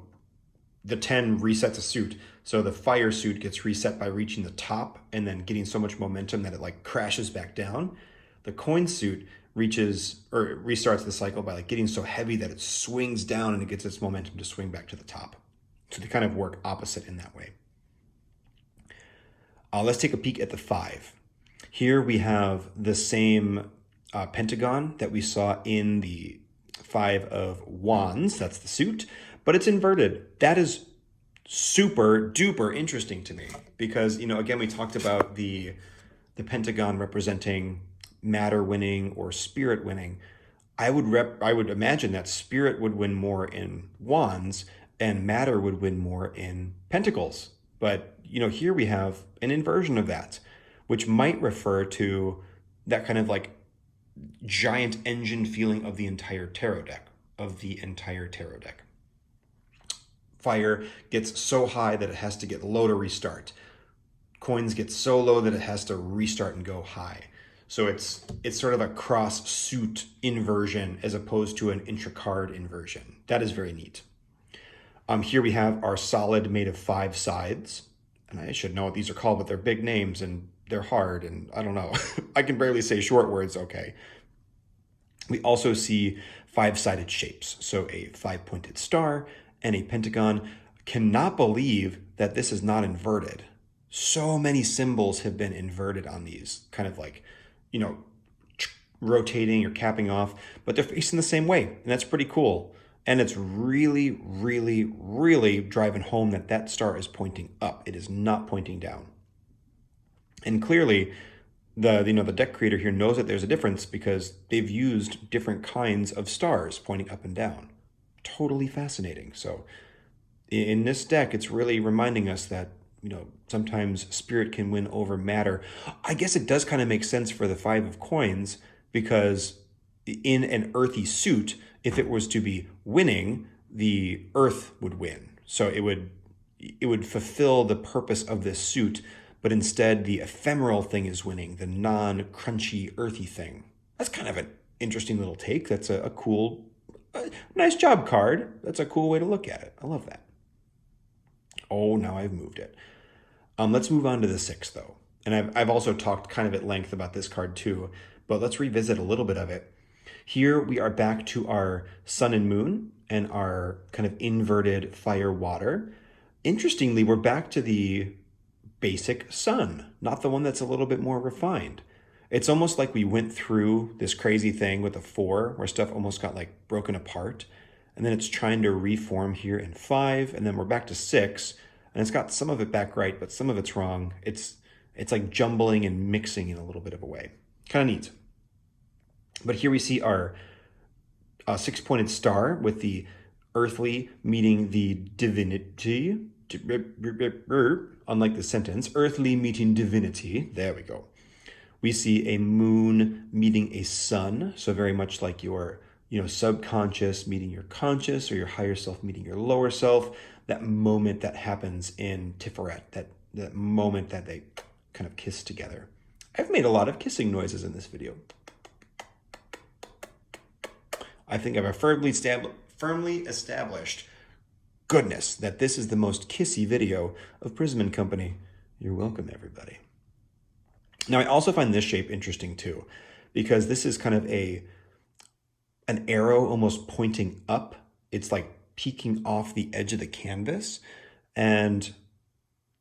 the 10 resets a suit. So the fire suit gets reset by reaching the top and then getting so much momentum that it like crashes back down. The coin suit reaches or restarts the cycle by like getting so heavy that it swings down and it gets its momentum to swing back to the top. So they kind of work opposite in that way. Let's take a peek at the 5. Here we have the same pentagon that we saw in the 5 of Wands. That's the suit, but it's inverted. That is super duper interesting to me because, you know, again, we talked about the pentagon representing matter winning or spirit winning. I would imagine that spirit would win more in Wands and matter would win more in Pentacles. But, you know, here we have an inversion of that, which might refer to that kind of like giant engine feeling of the entire tarot deck, Fire gets so high that it has to get low to restart. Coins get so low that it has to restart and go high. So it's sort of a cross suit inversion as opposed to an intra-card inversion. That is very neat. Here we have our solid made of 5 sides. And I should know what these are called, but they're big names and they're hard and I don't know. I can barely say short words, okay. We also see 5-sided shapes. So a 5-pointed star and a pentagon. Cannot believe that this is not inverted. So many symbols have been inverted on these, kind of like, you know, rotating or capping off, but they're facing the same way. And that's pretty cool. And it's really, really, really driving home that that star is pointing up. It is not pointing down. And clearly, the deck creator here knows that there's a difference because they've used different kinds of stars pointing up and down. Totally fascinating. So in this deck, it's really reminding us that, sometimes spirit can win over matter. I guess it does kind of make sense for the 5 of coins, because in an earthy suit, if it was to be winning, the earth would win. So it would fulfill the purpose of this suit, but instead the ephemeral thing is winning, the non-crunchy, earthy thing. That's kind of an interesting little take. That's a cool, nice job card. That's a cool way to look at it. I love that. Oh, now I've moved it. Let's move on to the 6, though. And I've also talked kind of at length about this card too, but let's revisit a little bit of it. Here we are back to our sun and moon and our kind of inverted fire water. Interestingly, we're back to the basic sun, not the one that's a little bit more refined. It's almost like we went through this crazy thing with the 4 where stuff almost got like broken apart. And then it's trying to reform here in 5, and then we're back to 6, and it's got some of it back right, but some of it's wrong. It's like jumbling and mixing in a little bit of a way. Kind of neat. But here we see our 6-pointed star with the earthly meeting the divinity. Unlike the sentence, earthly meeting divinity. There we go. We see a moon meeting a sun, so very much like your subconscious meeting your conscious, or your higher self meeting your lower self. That moment that happens in Tiferet, that moment that they kind of kiss together. I've made a lot of kissing noises in this video. I think I've firmly established, goodness, that this is the most kissy video of Prism & Company. You're welcome, everybody. Now, I also find this shape interesting too, because this is kind of an arrow almost pointing up. It's like peeking off the edge of the canvas. And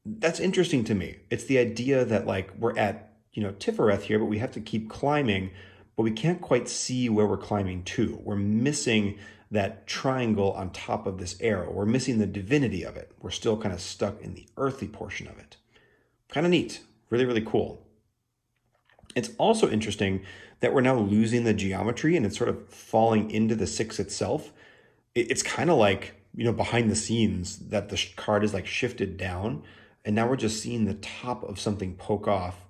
that's interesting to me. It's the idea that like we're at, Tifereth here, but we have to keep climbing, but we can't quite see where we're climbing to. We're missing that triangle on top of this arrow. We're missing the divinity of it. We're still kind of stuck in the earthly portion of it. Kind of neat. Really, really cool. It's also interesting that we're now losing the geometry and it's sort of falling into the 6 itself. It's kind of like, behind the scenes that the card is like shifted down, and now we're just seeing the top of something poke off.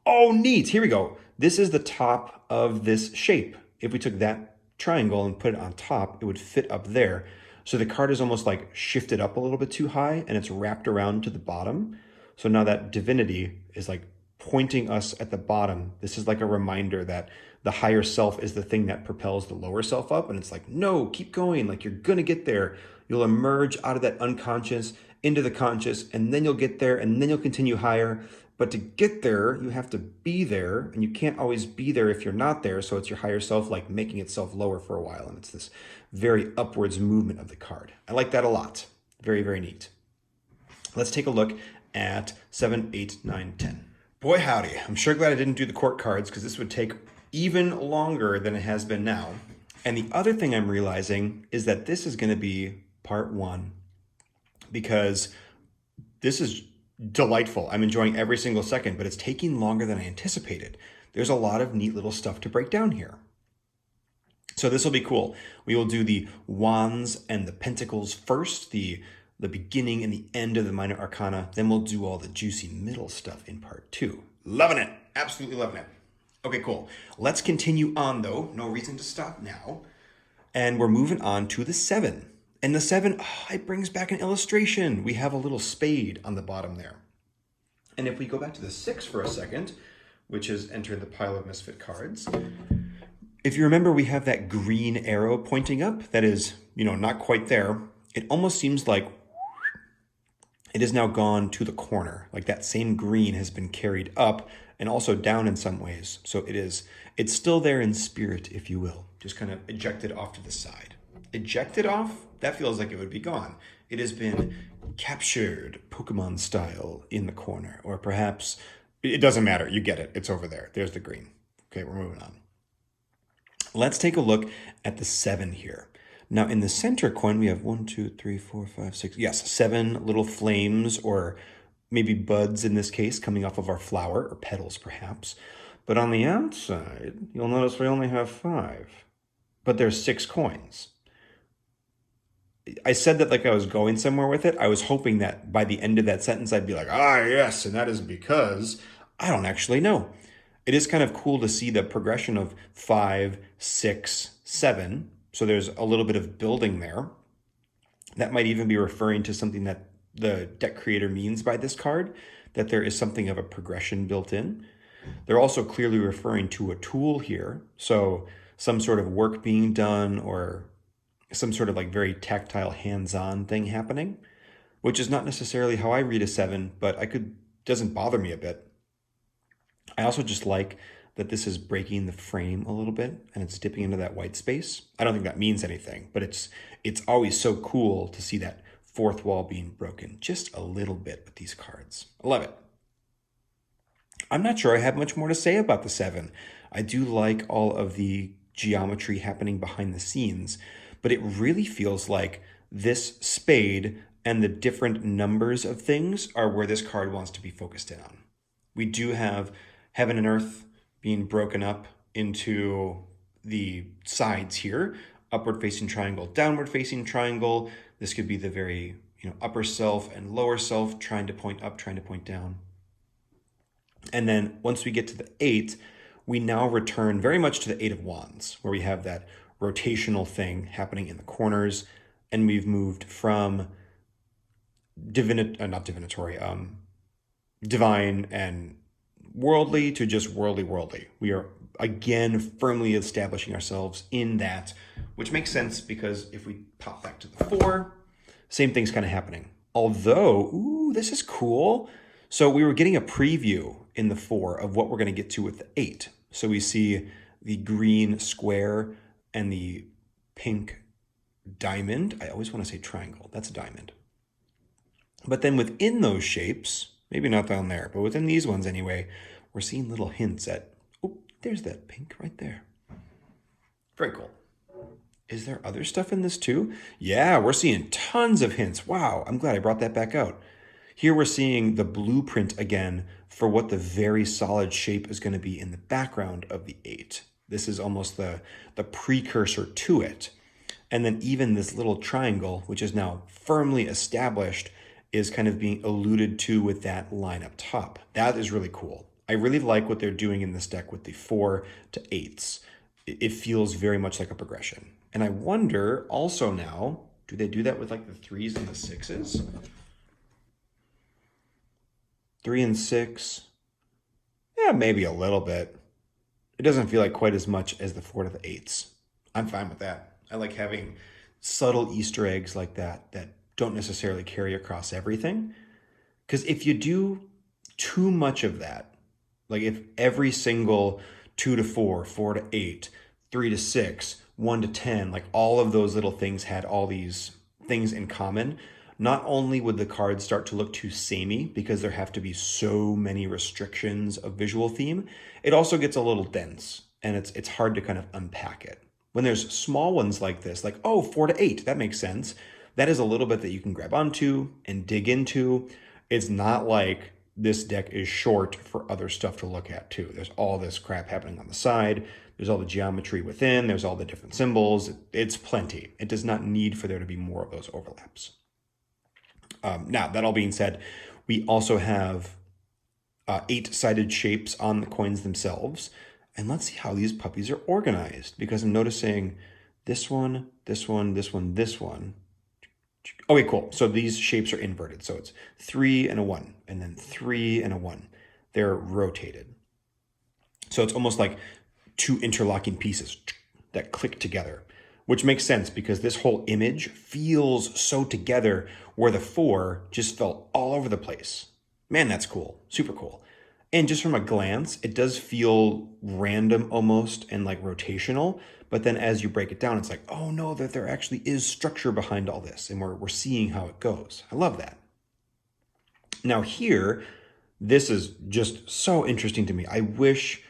Oh, neat. Here we go. This is the top of this shape. If we took that triangle and put it on top, it would fit up there. So the card is almost like shifted up a little bit too high, and it's wrapped around to the bottom. So now that divinity is like pointing us at the bottom. This is like a reminder that the higher self is the thing that propels the lower self up. And it's like, no, keep going. Like, you're going to get there. You'll emerge out of that unconscious into the conscious, and then you'll get there, and then you'll continue higher. But to get there, you have to be there, and you can't always be there if you're not there. So it's your higher self like making itself lower for a while. And it's this very upwards movement of the card. I like that a lot. Very, very neat. Let's take a look at 7, 8, 9, 10. Boy, howdy. I'm sure glad I didn't do the court cards, because this would take even longer than it has been now. And the other thing I'm realizing is that this is going to be part 1, because this is delightful. I'm enjoying every single second, but it's taking longer than I anticipated. There's a lot of neat little stuff to break down here. So this will be cool. We will do the wands and the pentacles first, the beginning and the end of the minor arcana. Then we'll do all the juicy middle stuff in part 2. Loving it. Absolutely loving it. Okay, cool. Let's continue on though. No reason to stop now. And we're moving on to the 7. And the 7, it brings back an illustration. We have a little spade on the bottom there. And if we go back to the 6 for a second, which has entered the pile of misfit cards, if you remember, we have that green arrow pointing up. That is, not quite there. It almost seems like it is now gone to the corner. Like that same green has been carried up and also down in some ways. So it's still there in spirit, if you will, just kind of ejected off to the side. Ejected off? That feels like it would be gone. It has been captured Pokemon style in the corner, or perhaps it doesn't matter. You get it. It's over there. There's the green. Okay, we're moving on. Let's take a look at the 7 here. Now in the center coin, we have 1, 2, 3, 4, 5, 6. Yes, 7 little flames, or maybe buds in this case, coming off of our flower, or petals perhaps. But on the outside, you'll notice we only have 5. But there's 6 coins. I said that like I was going somewhere with it. I was hoping that by the end of that sentence, I'd be like, ah, yes, and that is because I don't actually know. It is kind of cool to see the progression of 5, 6, 7. So there's a little bit of building there. That might even be referring to something that the deck creator means by this card, that there is something of a progression built in. They're also clearly referring to a tool here. So some sort of work being done or some sort of like very tactile hands-on thing happening, which is not necessarily how I read a 7, but doesn't bother me a bit. I also just like that this is breaking the frame a little bit and it's dipping into that white space. I don't think that means anything, but it's always so cool to see that fourth wall being broken just a little bit with these cards. I love it. I'm not sure I have much more to say about the 7. I do like all of the geometry happening behind the scenes, but it really feels like this spade and the different numbers of things are where this card wants to be focused in on. We do have heaven and earth being broken up into the sides here, upward facing triangle, downward facing triangle. This could be the very, upper self and lower self trying to point up, trying to point down. And then once we get to the 8, we now return very much to the 8 of Wands, where we have that rotational thing happening in the corners, and we've moved from divine and worldly to just worldly. We are again firmly establishing ourselves in that, which makes sense because if we pop back to the 4, same thing's kind of happening. Although, ooh, this is cool. So we were getting a preview in the 4 of what we're going to get to with the 8. So we see the green square and the pink diamond. I always want to say triangle. That's a diamond. But then within those shapes, maybe not down there, but within these ones anyway, we're seeing little hints at, oh, there's that pink right there. Very cool. Is there other stuff in this too? Yeah, we're seeing tons of hints. Wow, I'm glad I brought that back out. Here we're seeing the blueprint again for what the very solid shape is going to be in the background of the 8. This is almost the precursor to it. And then even this little triangle, which is now firmly established, is kind of being alluded to with that line up top. That is really cool. I really like what they're doing in this deck with the 4 to 8s. It feels very much like a progression. And I wonder also now, do they do that with like the 3s and the 6s? 3 and 6, yeah, maybe a little bit. It doesn't feel like quite as much as the 4 to the 8s. I'm fine with that. I like having subtle Easter eggs like that don't necessarily carry across everything. Because if you do too much of that, like if every single 2 to 4, 4 to 8, 3 to 6, 1 to 10, like all of those little things had all these things in common, not only would the cards start to look too samey because there have to be so many restrictions of visual theme, it also gets a little dense and it's hard to kind of unpack it. When there's small ones like this, like, oh, 4 to 8, that makes sense. That is a little bit that you can grab onto and dig into. It's not like this deck is short for other stuff to look at too. There's all this crap happening on the side. There's all the geometry within. There's all the different symbols. It's plenty. It does not need for there to be more of those overlaps. Now, that all being said, we also have 8-sided shapes on the coins themselves. And let's see how these puppies are organized, because I'm noticing this one, this one, this one, this one. Okay, cool. So these shapes are inverted. So it's 3 and a 1, and then 3 and a 1. They're rotated. So it's almost like 2 interlocking pieces that click together, which makes sense because this whole image feels so together where the 4 just felt all over the place. Man, that's cool. Super cool. And just from a glance, it does feel random almost and like rotational. But then as you break it down, it's like, oh no, that there actually is structure behind all this. And we're seeing how it goes. I love that. Now here, this is just so interesting to me. I wish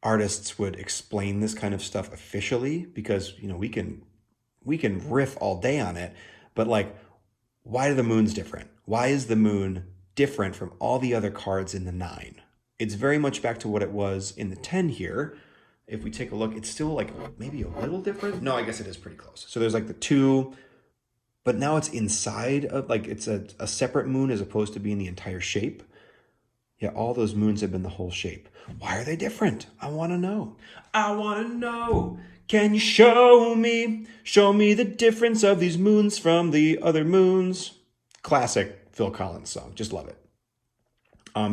artists would explain this kind of stuff officially, because, we can riff all day on it. But like, why are the moons different? Why is the moon different from all the other cards in the 9? It's very much back to what it was in the 10 here. If we take a look, it's still like maybe a little different. No, I guess it is pretty close. So there's like the 2, but now it's inside of, like, it's a separate moon as opposed to being the entire shape. Yeah, all those moons have been the whole shape. Why are they different? I want to know. I want to know. Can you show me the difference of these moons from the other moons? Classic Phil Collins song. Just love it.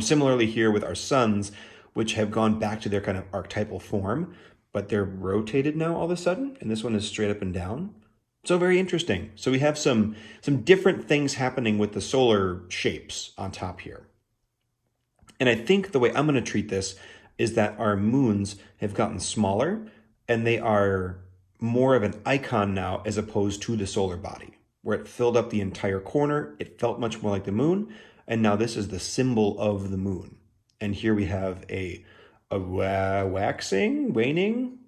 Similarly here with our suns, which have gone back to their kind of archetypal form, but they're rotated now all of a sudden, and this one is straight up and down. So very interesting. So we have some different things happening with the solar shapes on top here. And I think the way I'm going to treat this is that our moons have gotten smaller and they are more of an icon now as opposed to the solar body, where it filled up the entire corner. It felt much more like the moon. And now this is the symbol of the moon. And here we have a waning.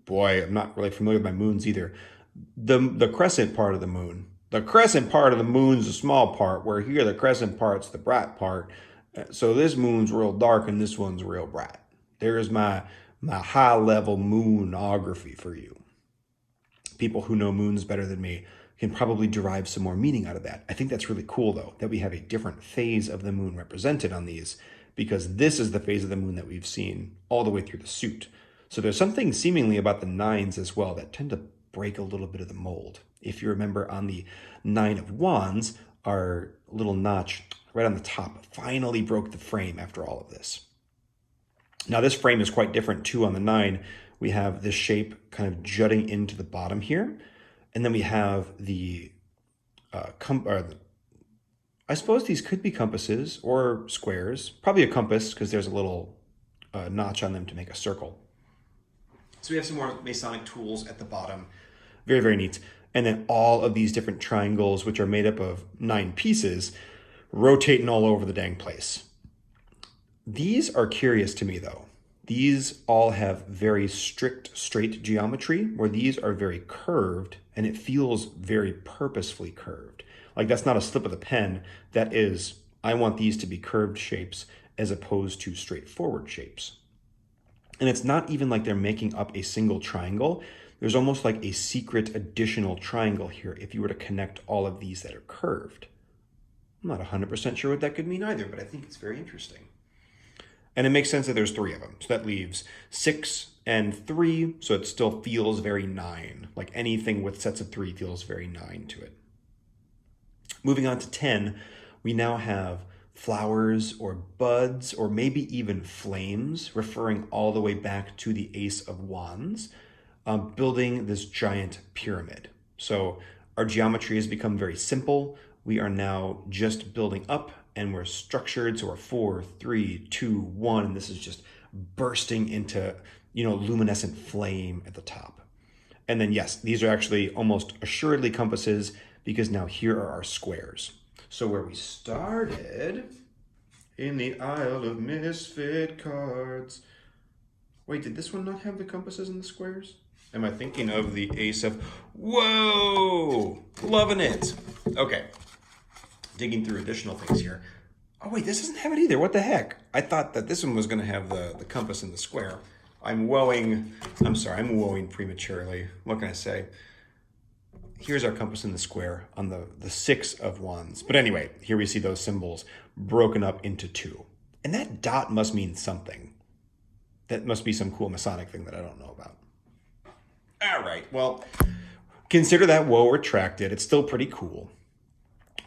Boy, I'm not really familiar with my moons either. The crescent part of the moon. The crescent part of the moon's a small part, where here the crescent part's the bright part. So this moon's real dark and this one's real bright. There's my high-level moonography for you. People who know moons better than me can probably derive some more meaning out of that. I think that's really cool, though, that we have a different phase of the moon represented on these, because this is the phase of the moon that we've seen all the way through the suit. So there's something seemingly about the nines as well that tend to break a little bit of the mold. If you remember on the Nine of Wands, our little notch right on the top finally broke the frame after all of this. Now this frame is quite different too on the 9. We have this shape kind of jutting into the bottom here. And then we have the, I suppose these could be compasses or squares. Probably a compass because there's a little notch on them to make a circle. So we have some more Masonic tools at the bottom. Very, very neat. And then all of these different triangles, which are made up of 9 pieces, rotating all over the dang place. These are curious to me, though. These all have very strict, straight geometry, where these are very curved, and it feels very purposefully curved. Like that's not a slip of the pen. That is, I want these to be curved shapes as opposed to straightforward shapes. And it's not even like they're making up a single triangle. There's almost like a secret additional triangle here if you were to connect all of these that are curved. I'm not 100% sure what that could mean either, but I think it's very interesting. And it makes sense that there's 3 of them. So that leaves 6 and 3, so it still feels very 9. Like anything with sets of 3 feels very 9 to it. Moving on to 10, we now have flowers or buds or maybe even flames, referring all the way back to the Ace of Wands, building this giant pyramid. So our geometry has become very simple. We are now just building up and we're structured. So we're 4, 3, 2, 1, and this is just bursting into, luminescent flame at the top. And then yes, these are actually almost assuredly compasses because now here are our squares. So where we started in the Isle of Misfit Cards. Wait, did this one not have the compasses and the squares? Am I thinking of the Ace of... Whoa! Loving it. Okay. Digging through additional things here. Oh wait, this doesn't have it either. What the heck? I thought that this one was going to have the compass and the square. I'm woeing prematurely. What can I say? Here's our compass and the square on the 6 of Wands. But anyway, here we see those symbols broken up into 2. And that dot must mean something. That must be some cool Masonic thing that I don't know about. All right, well, consider that woe retracted. It's still pretty cool.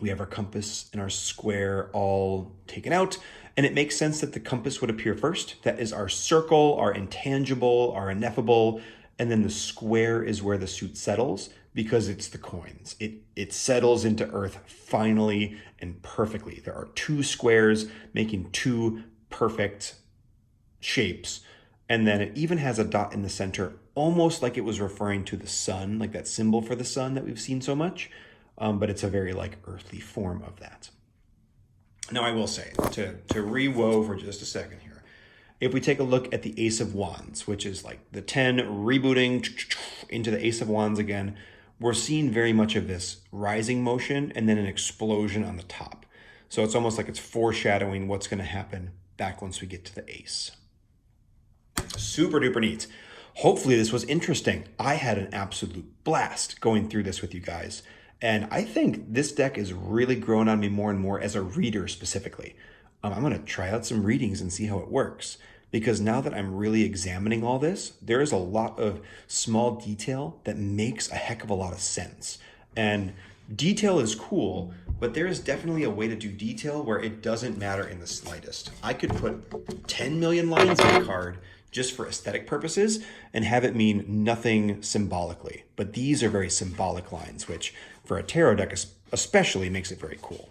We have our compass and our square all taken out, and it makes sense that the compass would appear first. That is our circle, our intangible, our ineffable, and then the square is where the suit settles because it's the coins. It settles into earth finally and perfectly. There are 2 squares making 2 perfect shapes, and then it even has a dot in the center, almost like it was referring to the sun, like that symbol for the sun that we've seen so much. But it's a very earthly form of that. Now I will say, to re-woe for just a second here, if we take a look at the Ace of Wands, which is like the 10 rebooting into the Ace of Wands again, we're seeing very much of this rising motion and then an explosion on the top. So it's almost like it's foreshadowing what's going to happen back once we get to the Ace. Super duper neat. Hopefully this was interesting. I had an absolute blast going through this with you guys. And I think this deck is really growing on me more and more as a reader specifically. I'm going to try out some readings and see how it works. Because now that I'm really examining all this, there is a lot of small detail that makes a heck of a lot of sense. And detail is cool, but there is definitely a way to do detail where it doesn't matter in the slightest. I could put 10 million lines on a card just for aesthetic purposes and have it mean nothing symbolically. But these are very symbolic lines, which for a tarot deck especially makes it very cool.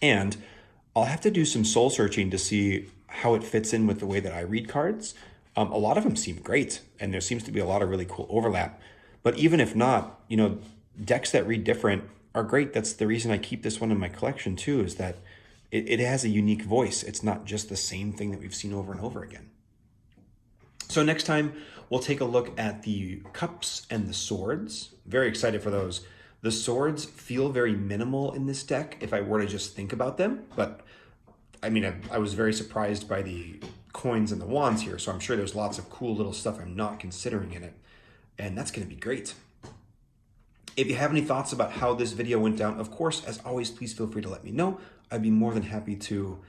And I'll have to do some soul searching to see how it fits in with the way that I read cards. A lot of them seem great, and there seems to be a lot of really cool overlap. But even if not, decks that read different are great. That's the reason I keep this one in my collection too, is that it has a unique voice. It's not just the same thing that we've seen over and over again. So next time, we'll take a look at the cups and the swords. Very excited for those. The swords feel very minimal in this deck if I were to just think about them, but I mean, I was very surprised by the coins and the wands here, so I'm sure there's lots of cool little stuff I'm not considering in it, and that's going to be great. If you have any thoughts about how this video went down, of course, as always, please feel free to let me know. I'd be more than happy to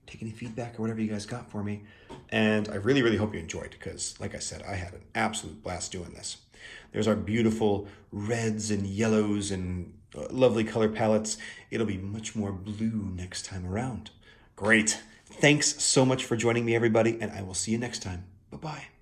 take any feedback or whatever you guys got for me. And I really, really hope you enjoyed, because like I said, I had an absolute blast doing this. There's our beautiful reds and yellows and lovely color palettes. It'll be much more blue next time around. Great. Thanks so much for joining me, everybody, and I will see you next time. Bye-bye.